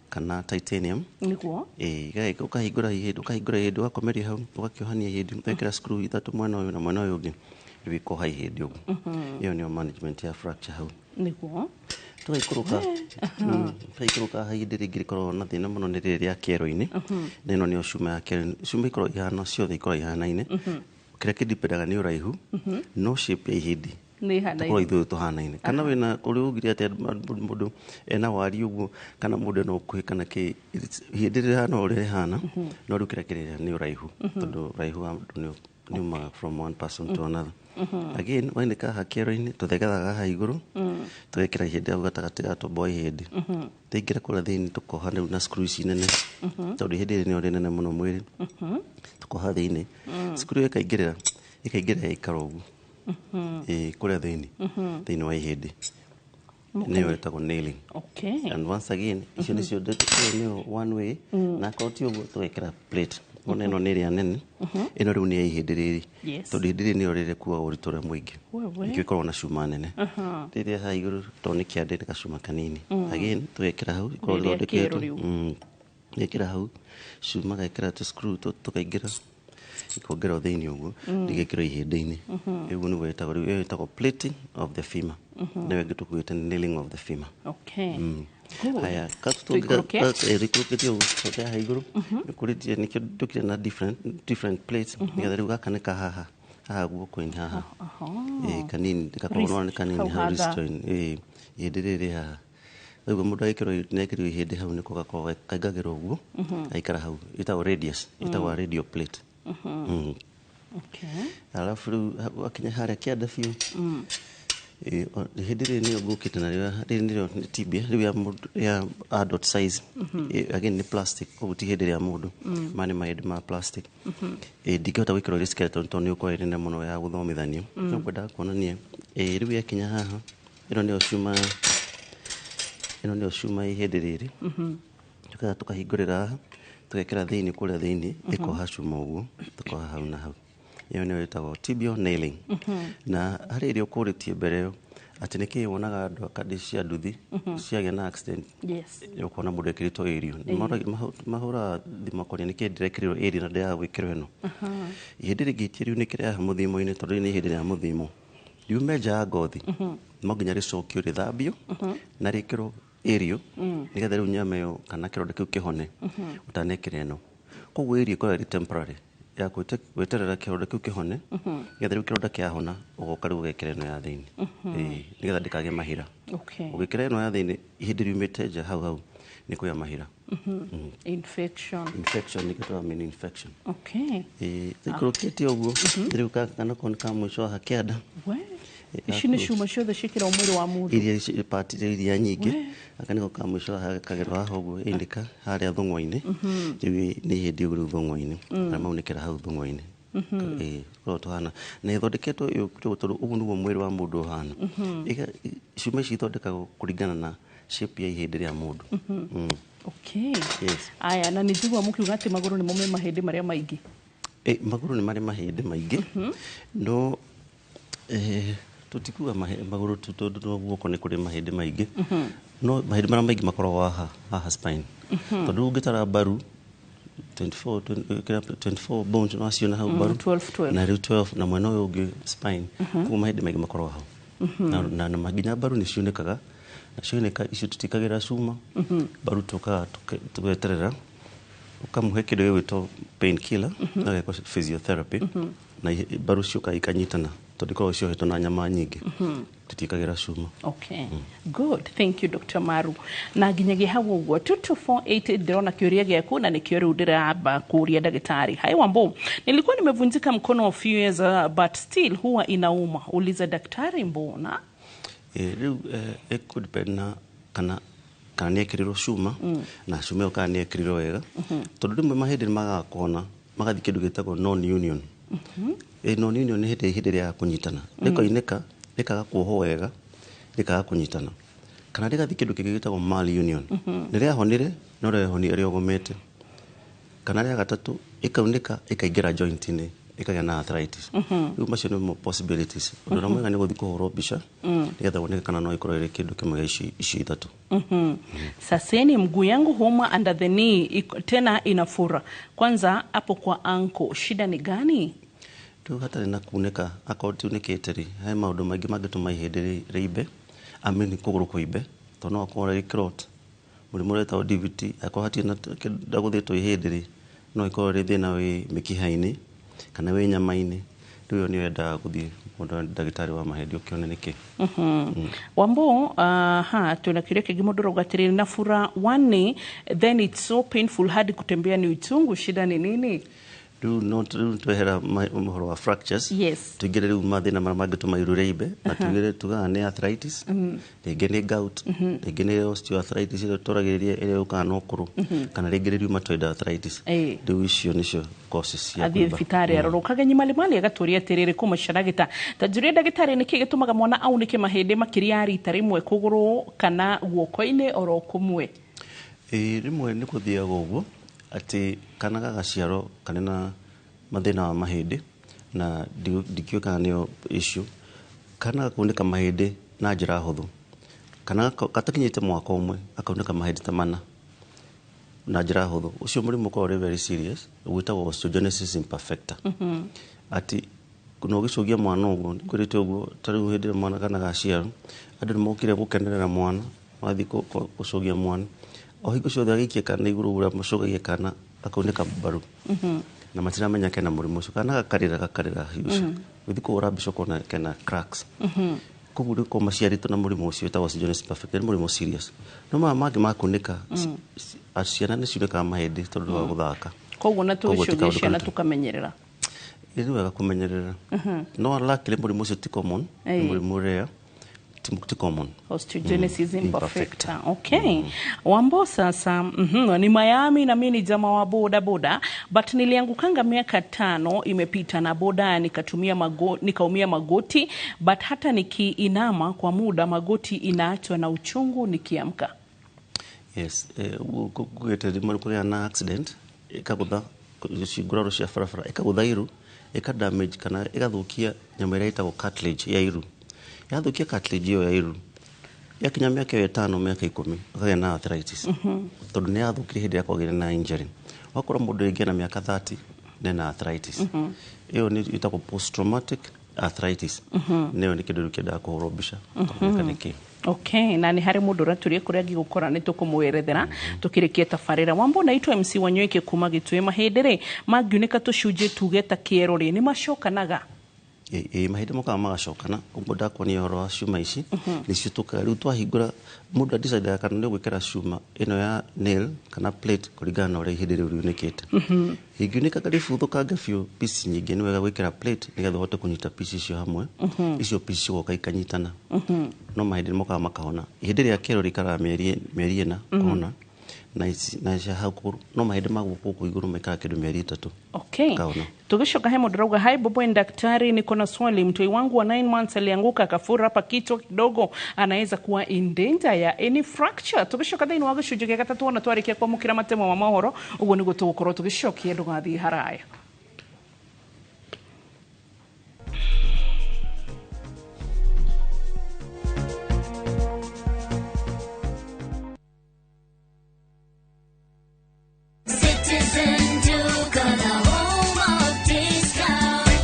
kana titanium. Ũkahingũra ihĩndĩ ũgakomeria hau ũgakĩohania ihĩndĩ ũgekĩra screw 3 mwena ũyũ na mwena ũyũ ũngĩ rĩu ikoha ihĩndĩ ũguo. Ĩyo nĩyo management ya fracture hau. twaikũrũka hĩndĩ rĩngĩ rĩkorwo na thĩna mũno nĩ rĩrĩa kĩero-inĩ na ĩno nĩyo cuma ya kĩero. Cuma ikorwo ihana ciothe ikorwo ihanaine kĩrĩa kĩndipendaga nĩ ũraihu no shape ya ihĩndĩ tũkorwo ithuĩ tũhanaine. Kana wĩna ũrĩa ugire atĩ mũndũ ena wari ũguo kana mũndũ ena ũkuhĩ kana kĩ ihĩndĩ rĩhana ũrĩa rĩhana no rĩu kĩrĩa kĩrĩa nĩ ũraihu tondũ ũraihu wa mũndũ nĩumaga from one person to another. Again wainĩka haha kĩero-inĩ tũthegethaga haha igũrũ tũgekĩra ihĩndĩ hau gatagatĩ ga tombo wa ihĩndĩ tũingĩra kũrĩa thĩinĩ tũkoha rĩu na screw ici nene tondũ ihĩndĩ nĩyo rĩnene mũno mwĩrĩ tũkoha thĩinĩ screw ĩkaingĩrĩra ĩgaikara ũguo kũrĩa thĩinĩ wa ihĩndĩ nĩyo ĩtagwo nailing. And once again icio nĩcio one way na akorwo ti ũguo tũgekĩra plate. Ona ĩno nĩ ĩrĩa nene ĩno rĩu nĩ ya ihĩndĩ rĩrĩ tondũ ihĩndĩ rĩrĩ nĩyo rĩrĩkuaga ũritũ ũrĩa mũingĩ nĩkĩo ĩkoragwo na cuma nene. Rĩrĩa haha igũrũ tondũ nĩ kĩande nĩ gacuma kanini again tũgekĩra hau ikorwo rĩthondeketwo gĩkĩra hau cuma gekĩra tũ screw tũkaingĩra ikongerwo thĩinĩ ũguo rĩgekĩrwo ihĩndĩ-inĩ. Ũguo nĩguo ĩtagwo rĩu ĩtagwo plating of the femur nĩyo ĩngĩ tũkuĩte nailing of the femur. Haya rĩikũrũkĩtie ũguo tũte haha igũrũ nĩkũrĩtie nĩkĩo tũkire na different plates nĩgetha rĩu gaka nĩ kahaha haha guoko-inĩ haha kanini gakorwo nĩ kanini ha wrist joint ihĩndĩ rĩrĩ haha. Ũguo mũndũ agĩkĩrwo ihĩndĩ hau nĩko gakoragwo kaingagĩrwo ũguo gaikara hau ĩtagwo radius ĩtagwo radial plate. Alafu rĩu wakinya harĩa kĩanda biũ ihĩndĩ rĩrĩ nĩyo ngũkĩte narĩo rĩrĩ nĩrĩo tibia rĩu ya adult size again nĩ plastic koguo ti ihĩndĩ rĩa mũndũ maya nĩ mahĩndĩ ma plastic. Ndingĩhota gwĩkĩrwo rĩ skeleton tondũ nĩ ũkorwo nene mũno ya gũthomithanio no ngwendaga kuonania rĩu yakinya haha ĩno nĩyo cuma ihĩndĩ rĩrĩ tũkaga tũkahingũrĩra haha tũgekĩra thĩinĩ kũrĩa thĩinĩ ĩkoha cuma ũguo tũkoha hau na hau ĩyo nĩyo ĩtagwo tibial nailing. Na harĩ ĩrĩa ũkũrĩtie mbere ĩyo atĩ nĩkĩĩ wonaga andũ akandi cia nduthi ciagĩa na accident ũkona mũndũ ekĩrĩtwo ĩrio mahũraga thimũ makonia nĩkĩĩ ndĩrekĩrĩrwo ĩrio na ndĩaga gwĩkĩrwo ĩno. Ihĩndĩ rĩngĩtia rĩu nĩkĩrĩaha mũthimo-inĩ tondũ nĩ ihĩndĩ rĩa mũthimo riume nja ya ngothi no nginya rĩcokio rĩthambio na rĩkĩrwo ĩrio nĩgetha rĩu nyama ĩyo kana kĩronda kĩu kĩhone ũtanekĩra ĩno. Koguo ĩrio ĩkoragwo ĩrĩ temporary ya gweterera kĩronda kĩu kĩhone nĩgetha rĩu kĩronda kĩahona ũgoka rĩu ũgekĩra ĩno ya thĩinĩ nĩgetha ndĩkagĩe mahira. Ũgĩkĩra ĩno ya thĩinĩ ihĩndĩ riumĩte nja hau nĩ kũgĩa mahira infection nĩkĩo tũramĩna infection. Ikũrũkĩtie ũguo rĩu kana nĩ ka mũico haha kĩanda ici nĩ cuma ciothe ciĩkĩrwo mwĩrĩ wa mũndũ iria part iria nyingĩ aka nĩko ka mũico haha kagerwo haha ũguo indika harĩa thũng'wa-inĩ rĩu nĩ ihĩndĩ ũguo rĩu thũng'wa-inĩ kana maunĩkĩra hau thũng'wa-inĩ korwo tũhana na ĩthondeketwo tondũ ũguo nĩguo mwĩrĩ wa mũndũ ũhana. Cuma ici ithondekagwo kũringana na shape ya ihĩndĩ rĩa mũndũ. Aya na nĩnjigua mũkiuga atĩ magũrũ nĩmo me mahĩndĩ marĩa maingĩ. Magũrũ nĩ marĩ mahĩndĩ maingĩ no tũtikuga magũrũ tondũ guoko nĩ kũrĩ mahĩndĩ maingĩ no mahĩndĩ marĩa maingĩ makoragwo haha spine tondũ ũngĩtara mbaru 24 bones no aciona hau mbaru na rĩu 12 na mwena ũyũ ũngĩ spine koguo mahĩndĩ maingĩ makoragwo hau na nginya mbaru nĩ cionekaga na cioneka icio tũtikagĩra cuma mbaru tũkaga tũgeterera ũkamũhe kĩndũ gĩgwĩtwo pain killer na gĩkwo physiotherapy na mbaru cioka ikanyitana tondũ ikoragwo ciohetwo na nyama nyingĩ tũtikagĩra cuma. Good, thank you Dr. Maru. Na nginyagia hau ũguo 2248 ndĩrona kĩũria gĩaku na nĩkĩo rĩu ndĩramba kũria ndagĩtarĩ. Hai Wambo, nilikuwa nimevunjika mkono a few years but still huwa inauma. Uliza daktari mbona? Rĩu could na kana nĩ ekĩrĩrwo cuma na cuma ĩyo kana nĩ ekĩrĩrwo wega tondũ rĩmwe mahĩndĩ nĩmagaga kũhona magathiĩ kĩndũ gĩtagwo non-union. Non-union nĩ hĩndĩ rĩa kũnyitana rĩkoinĩka rĩkaga kuohwo wega rĩkaga kũnyitana kana rĩgathiĩ kĩndũ kĩngĩ gĩtagwo malunion nĩ rĩahonire no rĩahonire rĩogomete kana rĩa gatatũ ĩkaunĩka ĩkaingĩra joint-inĩ ĩkagĩa na arthritis. Rĩu macio nĩ possibilities. Ũndũ ũrĩa mwega nĩ gũthiĩ kũhũrwo mbica nĩgetha woneke kana no ikorwo ĩrĩ kĩndũ kĩmwe gĩa ici ithatũ. Saseni mguu yangu homa under the knee tena inafura. Kwanza hapo kwa ankle shida ni gani? Rĩu hatarĩ na kunĩka akorwo tiunĩkĩte rĩ he maũndũ maingĩ mangĩtũma ihĩndĩ rĩimbe ameni kũgũrũ kũimbe tono akora clot murimu reta DVT akwa hati na ndaguthetwo ihindiri no ikorwo ri thina wi mikihaini kana wi nyamaini riu ni wenda guthie mundu ndagitari wa mahedi ukione niki Wambo tuna kile kingi mundu rogatiri na fura one then it's so painful hadi kutembea ni uchungu shida ni nini do not tuhera mahoro wa fractures yes tugire riu mathina maragituma irureibe na tugire tuga ni arthritis ringi ni gout ringi ni osteoarthritis ile toragiriria ile ukana okuru kana ringi ni rheumatoid arthritis riu icio nicio causes ya kuimba thibitari arorokaga nyimali mali agaturia tiriri kumusharagita tajuria ndagitari niki gitumaga mwana au niki mahindi makiria rita rimwe kuguru kana guoko-ini oro kumwe rimwe ni kuthiaga uguo ati kana gagaciaro kanena mathina wa mahindi na dikiuka nio issue kana kuoneka mahindi na njira huthu kana katakinyite mwaka umwe akaoneka mahindi ta mana na njira huthu ucio murimu ko very serious witagwo osteogenesis imperfecta ati kuno gicogia mwana uguo kurite uguo tari hindi mwana kana gaciaro andu nimokire gukenerera mwana wathi gucogia mwana ohigo ciothe agikie kana iguru ura mucogagie kana akauneka baru na matiramenya kena murimu ucio kana gakarira hiucio withiko ura bicoko na kena cracks kuguru ko maciarito na murimu ucio ta osteogenesis imperfecta ni murimu serious no magi makuneka aciana ni ciuneka mahindi tondu wa guthaka koguo na tucogia na tukamenyerera ni wega kumenyerera no luckily murimu ucio ti common murimu rare ti common osteogenesis imperfecta okay Wambo sasa ni Miami na mimi ni jamaa wa boda boda but niliangukanga miaka 5 imepita na boda nikaumia magoti but hata nikiinama kwa muda magoti inaachwa na uchungu nikiamka yes kugete dimwe na accident ikagutha ciguraro cia farafara ikaguthairu damage kana igathukia nyama ira itagwo cartilage ya iru yathukia cartilage yo ya iru yakinya miaka 5 miaka 10 akagĩa na arthritis tondu ni yathukire hindi ya kwagĩra na injury wakora mundu ingi na miaka 30 na arthritis iyo ni itagwo post traumatic arthritis neo ni kindu kĩendaga kũhũrwo mbica kamukaniki okay na ni hari mundu raturie kuria ngigukora ni tukumwerethera tukirikie tafarira Wambo naitwa MC Wanyoike kuma Gitwe mahindire magiuneka tucunje tugeta kiero ri ni macokanaga mahindi moka magacokana uguo ndakwoni horo wa cuma ici nicio tukaga riu twahingura mundu decide kana ni gwikira cuma ino ya nail kana plate kuringana na uria ihindi riu riunikite hingiunika kari futhukanga biu piece nyingi ni wega gwikira plate nigetha uhote kunyita piece icio hamwe icio piece cigoka ikanyitana no mahindi moka makahona ihindi ria kero rikara mieri ina kuhona na hau no mahindi maguku iguru mekara kindu mieri 3 okay tugishoka he mundu rauga hi bobo daktari niko na swali mtoi wangu wa 9 months alianguka akafura hapa kichwa kidogo anaweza kuwa in danger ya any fracture tugishoka thini wa gicunjĩ gĩa gatatu na twarikia kwa mukira matemo wa mahoro uguo niguo tugukorwo tugicokia ndugathi haraya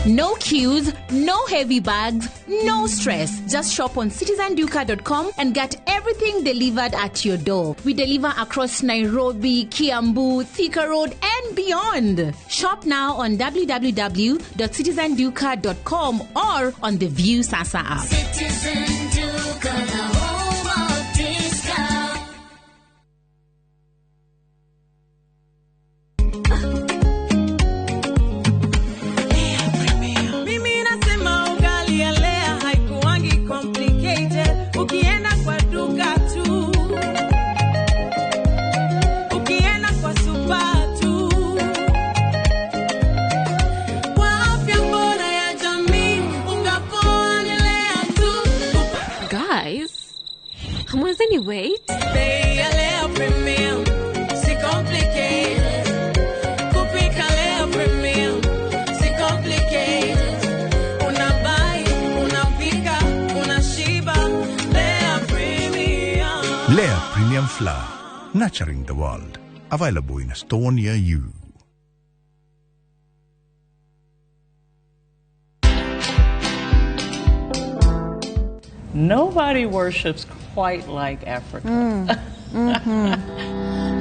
No queues, no heavy bags, no stress. Just shop on citizenduka.com and get everything delivered at your door. We deliver across Nairobi, Kiambu, Thika Road and beyond. Shop now on www.citizenduka.com or on the View Sasa app. Citizen Duka, the home of discount. Wait. Lea Premium Flour, nurturing the world. Available in a store near you. Nobody worships quite like Africa.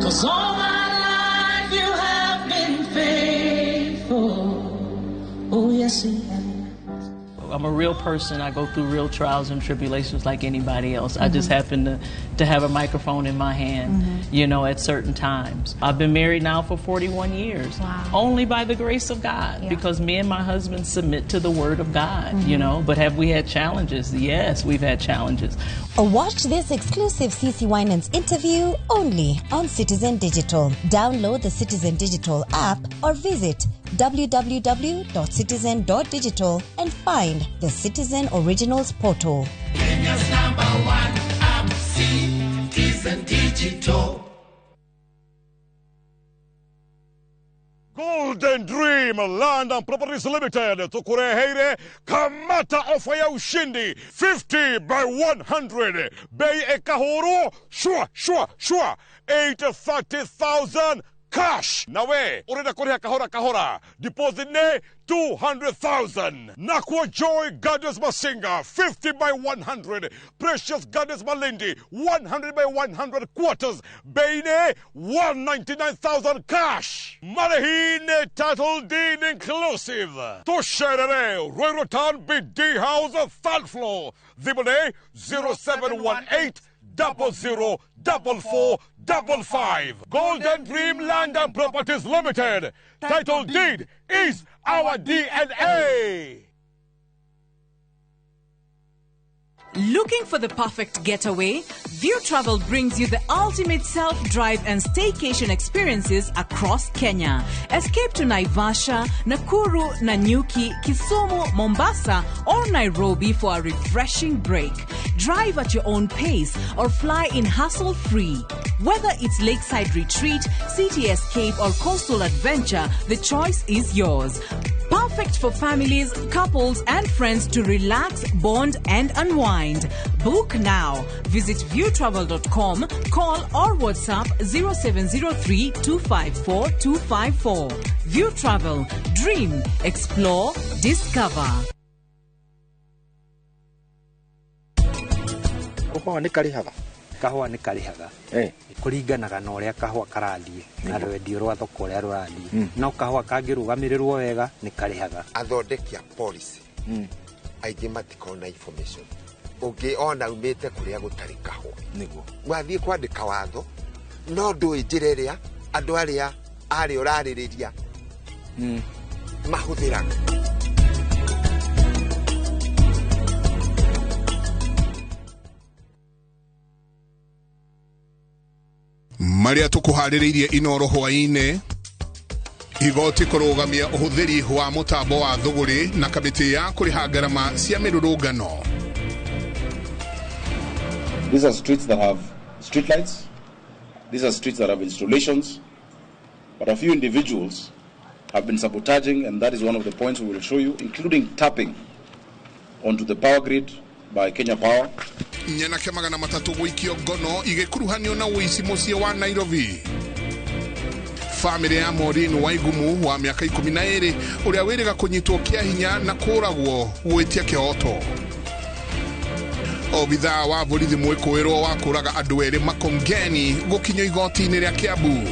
Cause all my life you have been faithful. Oh, yes, he has. I'm a real person. I go through real trials and tribulations like anybody else. I just happen to have a microphone in my hand, you know, at certain times. I've been married now for 41 years, only by the grace of God, because me and my husband submit to the word of God, you know. But have we had challenges? Yes, we've had challenges. Watch this exclusive CeCe Winans interview only on Citizen Digital. Download the Citizen Digital app or visit www.citizen.digital and find the Citizen Originals portal. Kenya's #1 app, Citizen Digital. Golden Dream Land and Properties Limited tukureheire kamata ofa ya ushindi 50 by 100 bei ekahoro shua 830,000 cash. Nawe urenda kuriha kahora deposit ne 200,000. Nakwa Joy Gardens Masinga 50 by 100. Precious Gardens Malindi 100 by 100 quarters. Beine 199,000 cash. Marahine title deed inclusive. Tosherere Royrotan BD House third floor. Zibone 0718 004455. Golden Dream Land and Properties Limited. Title deed is our DNA. Looking for the perfect getaway? View Travel brings you the ultimate self-drive and staycation experiences across Kenya. Escape to Naivasha, Nakuru, Nanyuki, Kisumu, Mombasa, or Nairobi for a refreshing break. Drive at your own pace or fly in hassle-free. Whether it's lakeside retreat, city escape, or coastal adventure, the choice is yours. Perfect for families, couples, and friends to relax, bond, and unwind. Book now. Visit viewtravel.com, call or WhatsApp 0703 254 254. View Travel. Dream, explore, discover. Kahua nĩ karihaga kuringanaga na ũrĩa kahua karathiĩ na rwendio rwa thoko ũrĩa rũrathiĩ no kahua kangĩrũgamĩrĩrwo wega nĩ karihaga. Athondeki a policy aingĩ matikona information ũngĩona umĩte kũrĩa gũtarĩ kahua nĩguo wathiĩ kwandĩka watho no ndũĩ njĩra ĩrĩa andũ arĩa arĩa ũrarĩrĩria mahũthĩraga. Maria tukuharĩrĩirie Inoro hwaĩ-inĩ igoti kũrũgamia ũhũthĩri wa mũtambo wa thũgũrĩ na kamĩtĩ ya kũrĩha ngarama cia mĩrũrũngano. These are streets that have street lights. These are streets that have installations. But a few individuals have been sabotaging, and that is one of the points we will show you, including tapping onto the power grid by Kenya Power. Nyanake magana matatu gũikio ngono igĩkuruhanio na ũici mũciĩ wa Nairobi. Family ya Maureen Waigumu wa miaka 12 ũrĩa wĩrĩga kũnyitwo kĩa hinya na kũragwo gwĩtia kĩhoto. Obithaa wa borithi mwĩkũĩrwo wa kũraga andũ erĩ Makongeni gũkinyio igoti-inĩ rĩa Kiambu.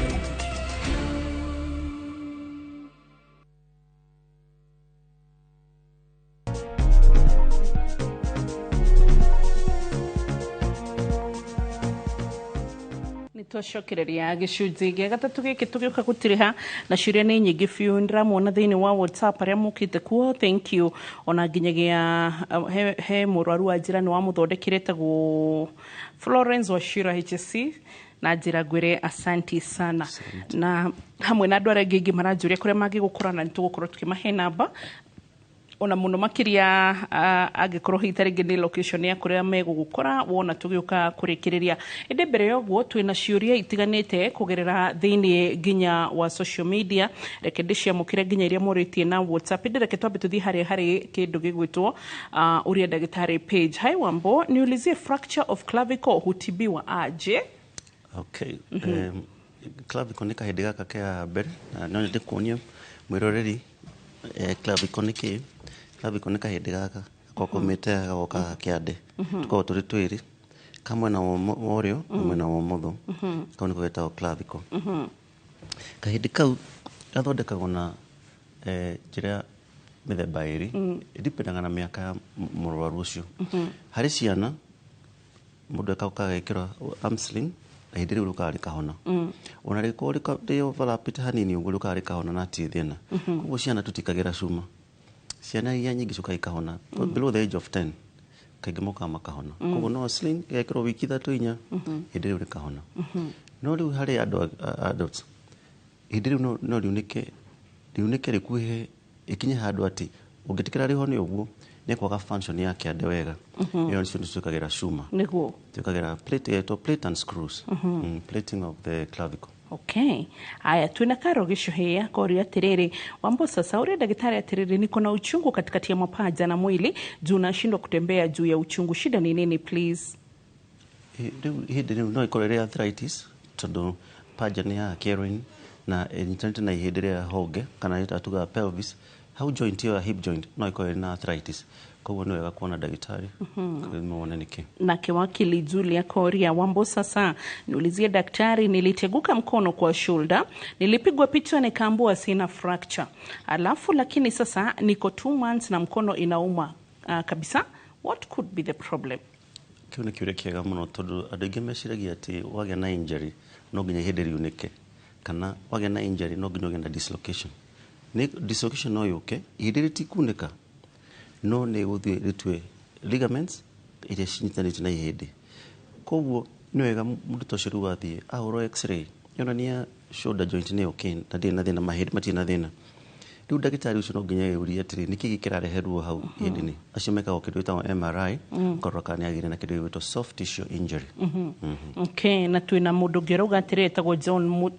Tũcokereria gĩcunjĩ gĩa gatatũ gĩkĩ tũgĩũka gũtiriha na ciũria nĩ nyingĩ biũ ndĩramona thĩinĩ wa WhatsApp arĩa mũkĩte kuo, thank you. Ona nginyagia he mũrwaru wa njĩra nĩ wamũthondekire tagwo Florence Wachira HSC na njĩra ngwĩre asanti sana. Na hamwe na andũ arĩa angĩ maranjũria kũrĩa mangĩgũkora na nĩtũgũkorwo tukĩmahe namba ona mũno makĩria angĩkorwo hitarĩ nĩ location ya kũrĩa megũgũkora wona tũgĩũka kũrĩkĩrĩria. Ĩndĩ mbere ya ũguo twĩna ciũria itiganĩte kũgerera thĩinĩ nginya wa social media, reke ndĩciamũkĩre nginya iria mũrĩtie na WhatsApp. Ĩndĩ reke twambe tũthiĩ harĩ kĩndũ gĩgwĩtwo ũrĩa ndagĩtarĩ Page. Hi Wambo, niulizie fracture of clavicle hutibiwa aje? Okay. Clavicle nĩ kahĩndĩ gaka kĩa mbere no ndĩkuonie mwĩroreri clavicle nĩ kĩ? Clavicle nĩ kahĩndĩ gaka gakomete gagoka kĩande tũkoragwo tũrĩ twĩrĩ kamwe na orio kamwe na omotho kau niko getagwo clavicle kahindi kau gathondekagwo na njĩra mĩthemba ĩrĩ ĩdipendaga na mĩaka ya mũrwaru ũcio harĩ ciana mũndũ ekagekĩra arm sling na hĩndĩ rĩu rũkarĩ kahona ona rĩkorwo rĩ overlapĩte hanini ũguo rũkarĩ kahona na ti thĩna koguo ciana tũtikagĩra cuma ciana iria nyingĩ cuka ikahona below the age of 10 kaingĩ mokaga makahona koguo no sling gekĩrwo wiki 3-4 hĩndĩ rĩu rĩkahona no rĩu harĩ andũ adults hĩndĩ rĩu no riunĩke rĩkuhĩ ikinye handũ atĩ ũngĩtikĩra rĩhone ũguo nekwaga function ya kĩande wega ĩyo nĩcio tũikagĩra cuma nĩguo tũikagĩra plate and screws plating of the clavicle. Okay. Aya, tuena Karo Gishuhia, Korea Terere, Wambosa Sauri, daktari Terere, niko na uchungu katikati ya mapaja na mwili, juu nashindwa kutembea juu ya uchungu. Shida ni nini, please? Hii no ikorere arthritis, tondu paja ni ya Karen na internet na ihindire ya hoge kana atuga pelvis, how joint ya hip joint no ikorere na arthritis. Kwa hiyo wega kuona daktari muone niki. Na kiwakili Julia Korea Wambosa sasa niulizie daktari, niliteguka mkono kwa shoulder, nilipigwa picha nikaambua sina fracture. Alafu lakini sasa niko 2 months na mkono inauma kabisa. What could be the problem? Kione kiure kiega muno tondu andũ meciragia ati wagĩa na injury no nginya hĩndĩ riunĩke kana wagĩa na injury no nginya na dislocation. Dislocation no yuke hĩndĩ rĩtikunĩka no ne guthie ritwe ligaments iria cinyitanĩte na ihĩndĩ. Koguo nĩ wega mũndũ tocio rĩu athie ahũrwo x-ray yonania shoulder joint nĩ okay na ndĩ na thĩna mahĩndĩ matirĩ na thĩna. Rĩu ndagĩtarĩ ũcio no nginya yũrie atĩrĩ nĩkĩ kĩrarehe ruo hau hĩndĩ-inĩ. Acio mekaga kĩndũ gĩtagwo MRI kũrora kana nĩ agĩrĩ na kĩndũ gĩtagwo soft tissue injury. Okay, na twina mũndũ ngĩrauga atĩrĩ etagwo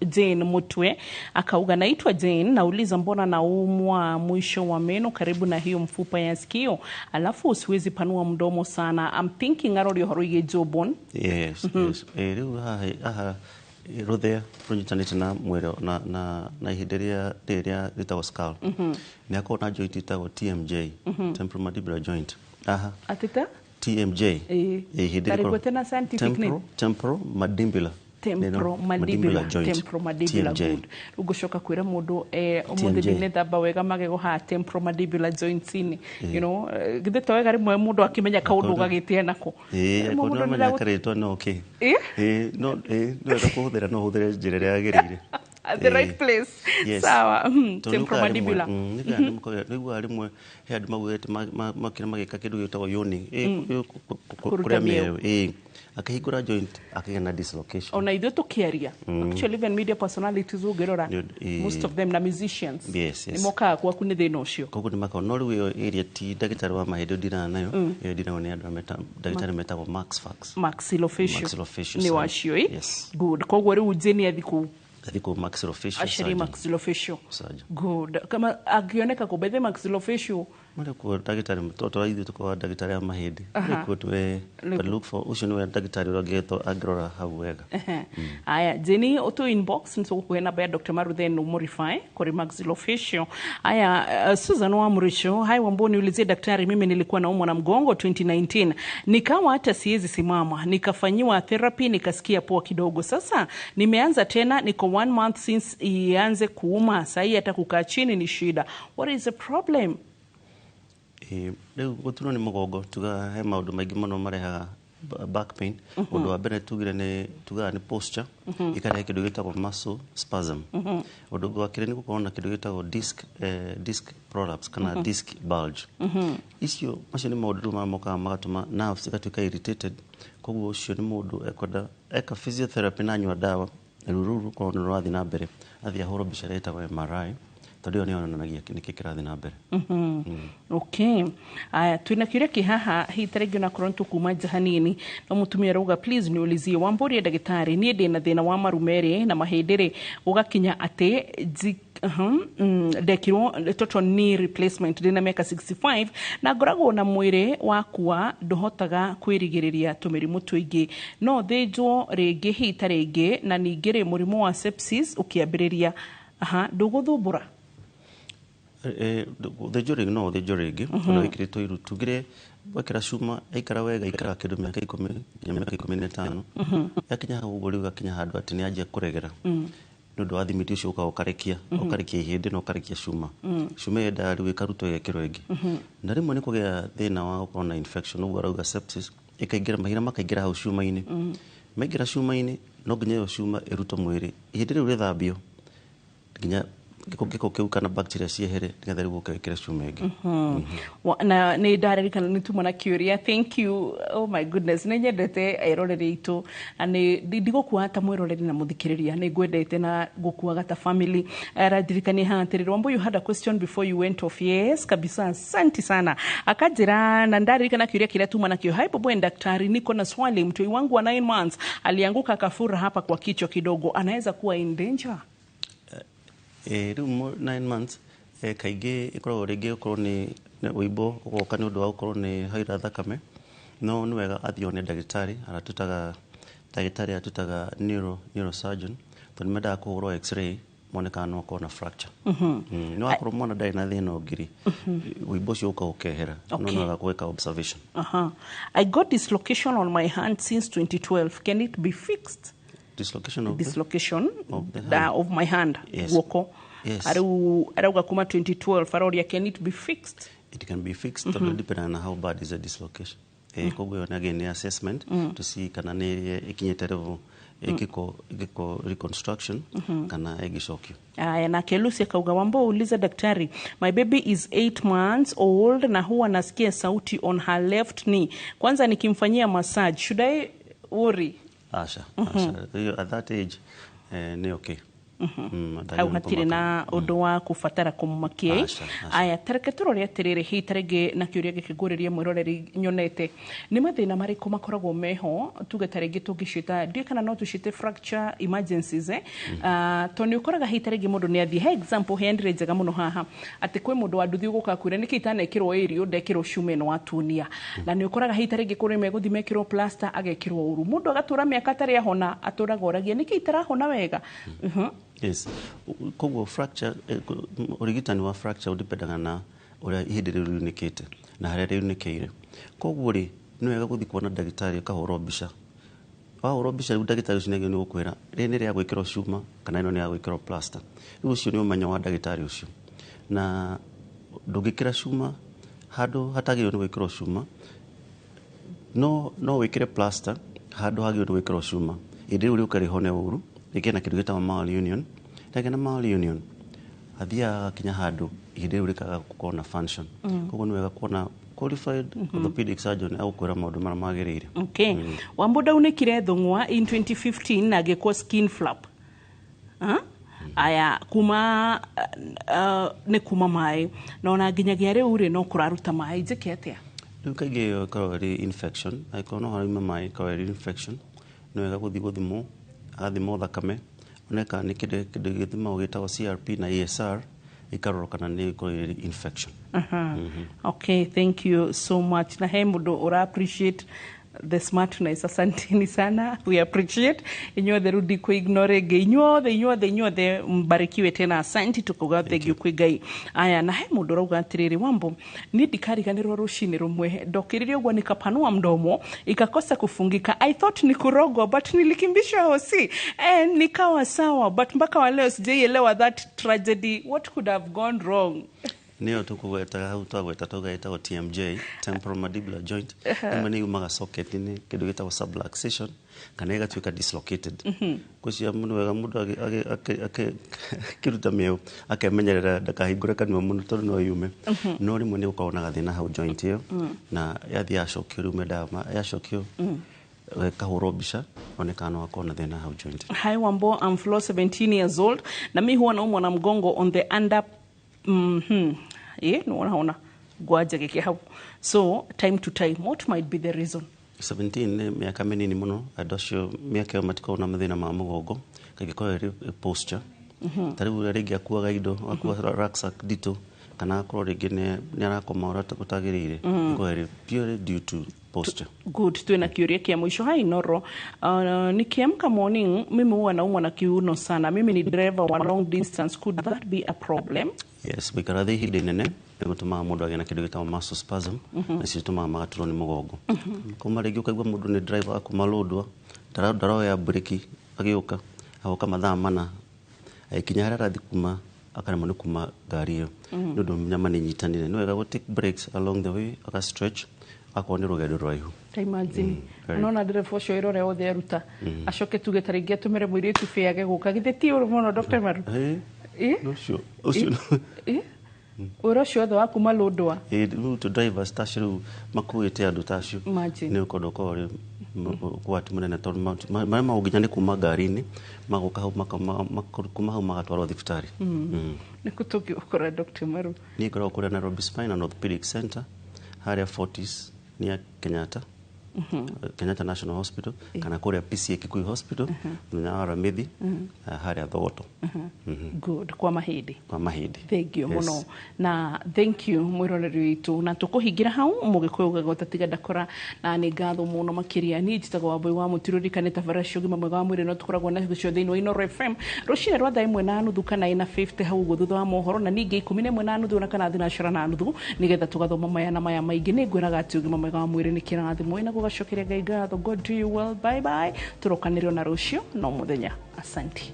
Jane Mutwe akauga naitwa Jane, nauliza mbona naumwa mwisho wa meno karibu na hiyo mfupa ya sikio alafu usiwezi panua mdomo sana. I'm thinking arori horo ye jawbone. Yes. Rĩu aha rũthĩa rũnyitanĩte na mwĩrĩ na ihĩndĩ rĩrĩa rĩtagwo skull nĩ akorwo na joint ĩtagwo TMJ, temporomandibular joint. Atita? TMJ. Karibu tena scientific name. Temporomandibular. Temporomandibular good. Ugushoka kwira mundu umuthi ni thamba wega magego ha temporomandibular joints ini, you know, githe toega rimwe mundu akimenya kaundu gagitie nako. Mundu amenya karitwa no okay. No wega kuhuthira no huthire njira ya gerire. At the right place. Yes. Sawa. Temporomandibular. Niguo rimwe he andu magwete makira magika kindu gitagwo yoni kuria mĩeo akahingũra joint akagĩa na dislocation. Ona ithuĩ tukiaria actually even media personalities ugirora most of them na musicians ni mokaga gwaku nĩ thĩna ũcio. Koguo nĩ makaga no rĩu ĩyo area ti ndagĩtarĩ wa mahĩndĩ ndina nayo ĩyo ndinayo nĩ andũ ndagĩtarĩ metagwo maxillofacial nĩ wacio good. Koguo rĩu Jane athiko maxillofacial surgery. Maxillofacial. Good. Kama akioneka kubethe maxillofacial mara kwa daktari mtoto hivi tuko daktari ya mahindi kwa tuwe look for ucio ni daktari rogeto agrora hawega. Aya Jeni auto inbox nso kuena ba Dr. Maruthen Umurify kwa maxillofacial. Aya Susan wa Murisho, hai Wamboni ulizie daktari, mimi nilikuwa naumwa na mgongo 2019 nikawa hata siwezi simama, nikafanyiwa therapy nikasikia poa kidogo. Sasa nimeanza tena, niko 1 month since ianze kuuma, sasa hata kukaa chini ni shida. What is the problem? Leo gutuno ni mugongo tuga he maundu maingi muno marehaga back pain. Undu wa mbere tugire ni tuga ni posture ikarehe kindu gitagwo muscle spasm. Undu wa kire ni gukorwo na kindu gitagwo disc prolapse kana disc bulge. Icio macio ni maundu mamoka magatuma nerves igatuika irritated. Koguo ucio ni mundu ekwenda eka physiotherapy na nyua dawa ruru kwa ndu rathi na mbere athia horo bicara etagwo MRI tondu ni onanagia niki kirathi na mbere. Okay. Aya twina kiria kihaha hitarengi na koronto kuma jahanini no mutumia rauga please niulizie Wamburi daktari nie ndina thina wa marumere na mahindire ugakinya ate dekirwo total knee replacement ndina miaka 65 na ngoragwo na mwiri wakwa ndohotaga kwirigiriria tumirimu tuingi no thĩnjwo ringi hita ringi na ningire murimu wa sepsis ukiambiriria nduguthumbura. The jury no the jury gi ono ikirito iru tugire wekera cuma aikara wega ikara kindu miaka 10 ya miaka 15 yakinya hau riu gakinya handu ati ni anjia kuregera nundu wa thimiti ucio ukarekia ihindi no ukarekia cuma cuma yenda riu ikaruto igekiro ingi na rimwe ni kugia thina wa corona infection uguo rauga sepsis ikaingira mahira makaingira hau cuma-ini maingira cuma-ini no nginya yo cuma iruto mwiri ihindi riu rithambio nginya giko kiu kana bacteria ciehere ngetha riu ukekira cuma ingi na ni ndaririkana ni tumona curia. Thank you. Oh my goodness, ni nyendete airoreri itu ani ndigukua hata mwiroreri na muthikiriria ni ngwendete na gukua gata family radirikani hantirirwa Wambo, you had a question before you went off. Yes kabisa, asante sana. Akajira na ndaririkana curia kile tumona kio. Hai Bobo daktari, niko na swali. Mtoi wangu wa 9 months alianguka kafura hapa kwa kichwa kidogo, anaweza kuwa in danger? Riu 9 months kaingi ikorwo ringi ukorwo ni uimbo ugoka ni undu wa ukorwo ni haira thakame no ni wega athione ndagitari atutaga neurosurgeon tondu mendaga kuhurwo x-ray moneka no kona fracture no akorwo mwana ndai na thina ngiri uimbo cio ukehera no ni wega kuweka observation. I got dislocation on my hand since 2012. Can it be fixed? Dislocation of my hand. Yes. Woko. Yes. Arauga kuma 2012. Aroria, can it be fixed? It can be fixed, depending on how bad is the dislocation. Koguo again assessment to see kana ni ikinyete level ikiko reconstruction kana egishokio. Na Kelusi akauga Wambo, uliza daktari, my baby is 8 months old na huwa nasikia sauti on her left knee. Kwanza nikimfanyia massage, should I worry? Asha. At that age, ni okay. Au hatire na undu wa kufatara kumumakia. Aya tareke turori atiriri hi tarege na kiuria gikiguriria mwiroreri nyonete. Ni mathina mariko makoragwo meho tugetarege tugishita ndi kana no tushite fracture emergencies to ni ukoraga hi tarege mundu ni athie. He example Henry njega muno haha ati kwe mundu wa nduthi guka kwire niki itanekirwo irio ndekirwo shume no atunia na ni ukoraga hi tarege kuri meguthi mekirwo plaster agekirwo uru mundu agatura miaka tari ahona aturaga oragia niki itarahona wega. Yes. Koguo fracture urigitani wa fracture udipendaga na uria ihindi riu riunikite na haria riunikeire. Koguo ri ni wega guthi kuona ndagitari akahoro mbica. Wahoro mbica riu ndagitari ucio ni gukwira ri ni ria gwikirwo cuma kana ino ni ya gwikirwo plaster. Riu ucio ni umenyo wa ndagitari ucio. Na ndugikira cuma handu hatagirwo ni gwikirwo cuma no wikire plaster handu hagirwo ni gwikirwo cuma. Indi riu riukarihone uru ikena kindu gitagwo malunion na malunion athia kinya handu ihindi riu rikaga gukona function. Koguo ni wega kuona qualified orthopedic surgeon au kwira maundu mara magirire. Okay. Wambo daunikire thungwa in 2015 na geko skin flap. Aya kuma ni kuma mai na ona ginyagia riu ri no kuraruta mai njike atia. Riu kaige ko infection aikono harima mai ko infection ni wega guthi guthimo agathimo thakame oneka ni kindu githima ugitagwo CRP na ESR ikarorokana ni infection. Okay, thank you so much. Na he mundu ura appreciate the smartness. Asanteni sana, we appreciate. Inyuothe rudi ku ignore ge inyuothe mbarikiwe tena. Asanti tukuga thegio kwi Ngai. Aya na he mundu rauga atiriri Wambo, ni ndikariganirwo rucini rumwe ndokiririe ugwa nikapanua mdomo ikakosa kufungika. I thought ni kurogwa but nilikimbishwa hosi nikawa sawa but mpaka wa leo sijaielewa that tragedy. What could have gone wrong? Niyo tukugweta hau twagweta tugaita TMJ, temporal mandibular joint. Ni umaga socket ni kindu gitagwo subluxation kana igatuika dislocated. Kucia mundu wega mundu kiruta meo akemenyerera ndakahingure kanwa mundu tondu no yume. No rimwe ni gukorwo na gathina hau joint iyo na yathi yacokio riu medama yacokio kahoro mbica onekana wako na thina hau joint. Hi Wambo, I'm Flo, 17 years old na mi huwa naumwa na mgongo on the under no gwaje geke hau. So time to time what might be the reason? 17 ni miaka minini muno adocio miaka matiko na mathina ma mugongo kagikora posture taribu ringi akuaga indo akua rucksack dito kana akoro ringi ni arakoma urata gutagirire ngo purely due to posture. Good. Tuena kiuria kia mwisho. Hai Noro, nikiamka morning mimi huwa naumwa na kiuno sana. Mimi ni driver wa long distance. Could that be a problem? Yes, bikara the hide nene nä gå tå maga må ndå agä na kä ndå gä tagwo muscle spasm na cio tå maga magaturwo nä må gongo kuma rä ngä å kaigua må ndå nä driver akuma låndwa ndaroya breki agä å ka agoka mathaa mana agäkinya harä a arathi kuma akaremwo nä kuma ngari ä yo nä å ndå nyama nä nyitanire nä wega gå take breaks along the way aka stretch akorwo nä rå gendo rå raihu nona ndereba å cio wä ra å rä a wothe aruta acoke tuge ta rä ngä atå mere må irä tu bä age gå ka githä ti å rå må no Dr. Maru wä ra å cio othe wa kuma låndwa rä u drivers tacio rä u makuä te andå tacio nä å korwo korwo rä gwati må nene tondå marä magå nginya nä kuma ngari-inä magå ka hau kuma hau magatwarwo thibitarä nä kå tå ngä å kora Dr. Maru niä ngoragwo kå rä a Nairobi Spine and Orthopedic Center harä a Fortis nä a Kenyatta Kenyatta National Hospital kana kå rä a PCA Kikuyu Hospital mwena wa Ramithi harä a Thogoto good kwa mahindi thank you Yes. muno na thank you mwiroreri witu na tukuhingira hau mugikuyu gagota tiga ndakora na nĩ ngatho muno makiria ni njitagwo Wambui wa Mutiruri kana tabarasho gima mwega wa mwiri no tukoragwo na cio thĩinĩ wa Inooro FM rucine rwa 1:30 kana 50 hau ũguo thutha wa mohoro na ningĩ 11:30 na kana thinacara na nuthu nigetha tugathoma maya na maya maingĩ nĩ ngwĩraga atĩ ũgima mwega wa mwĩrĩ nĩ kĩrathimo na gũgacokeria Ngai ngatho. God do you well, bye bye turokanĩrio na rũciũ no mũthenya asante.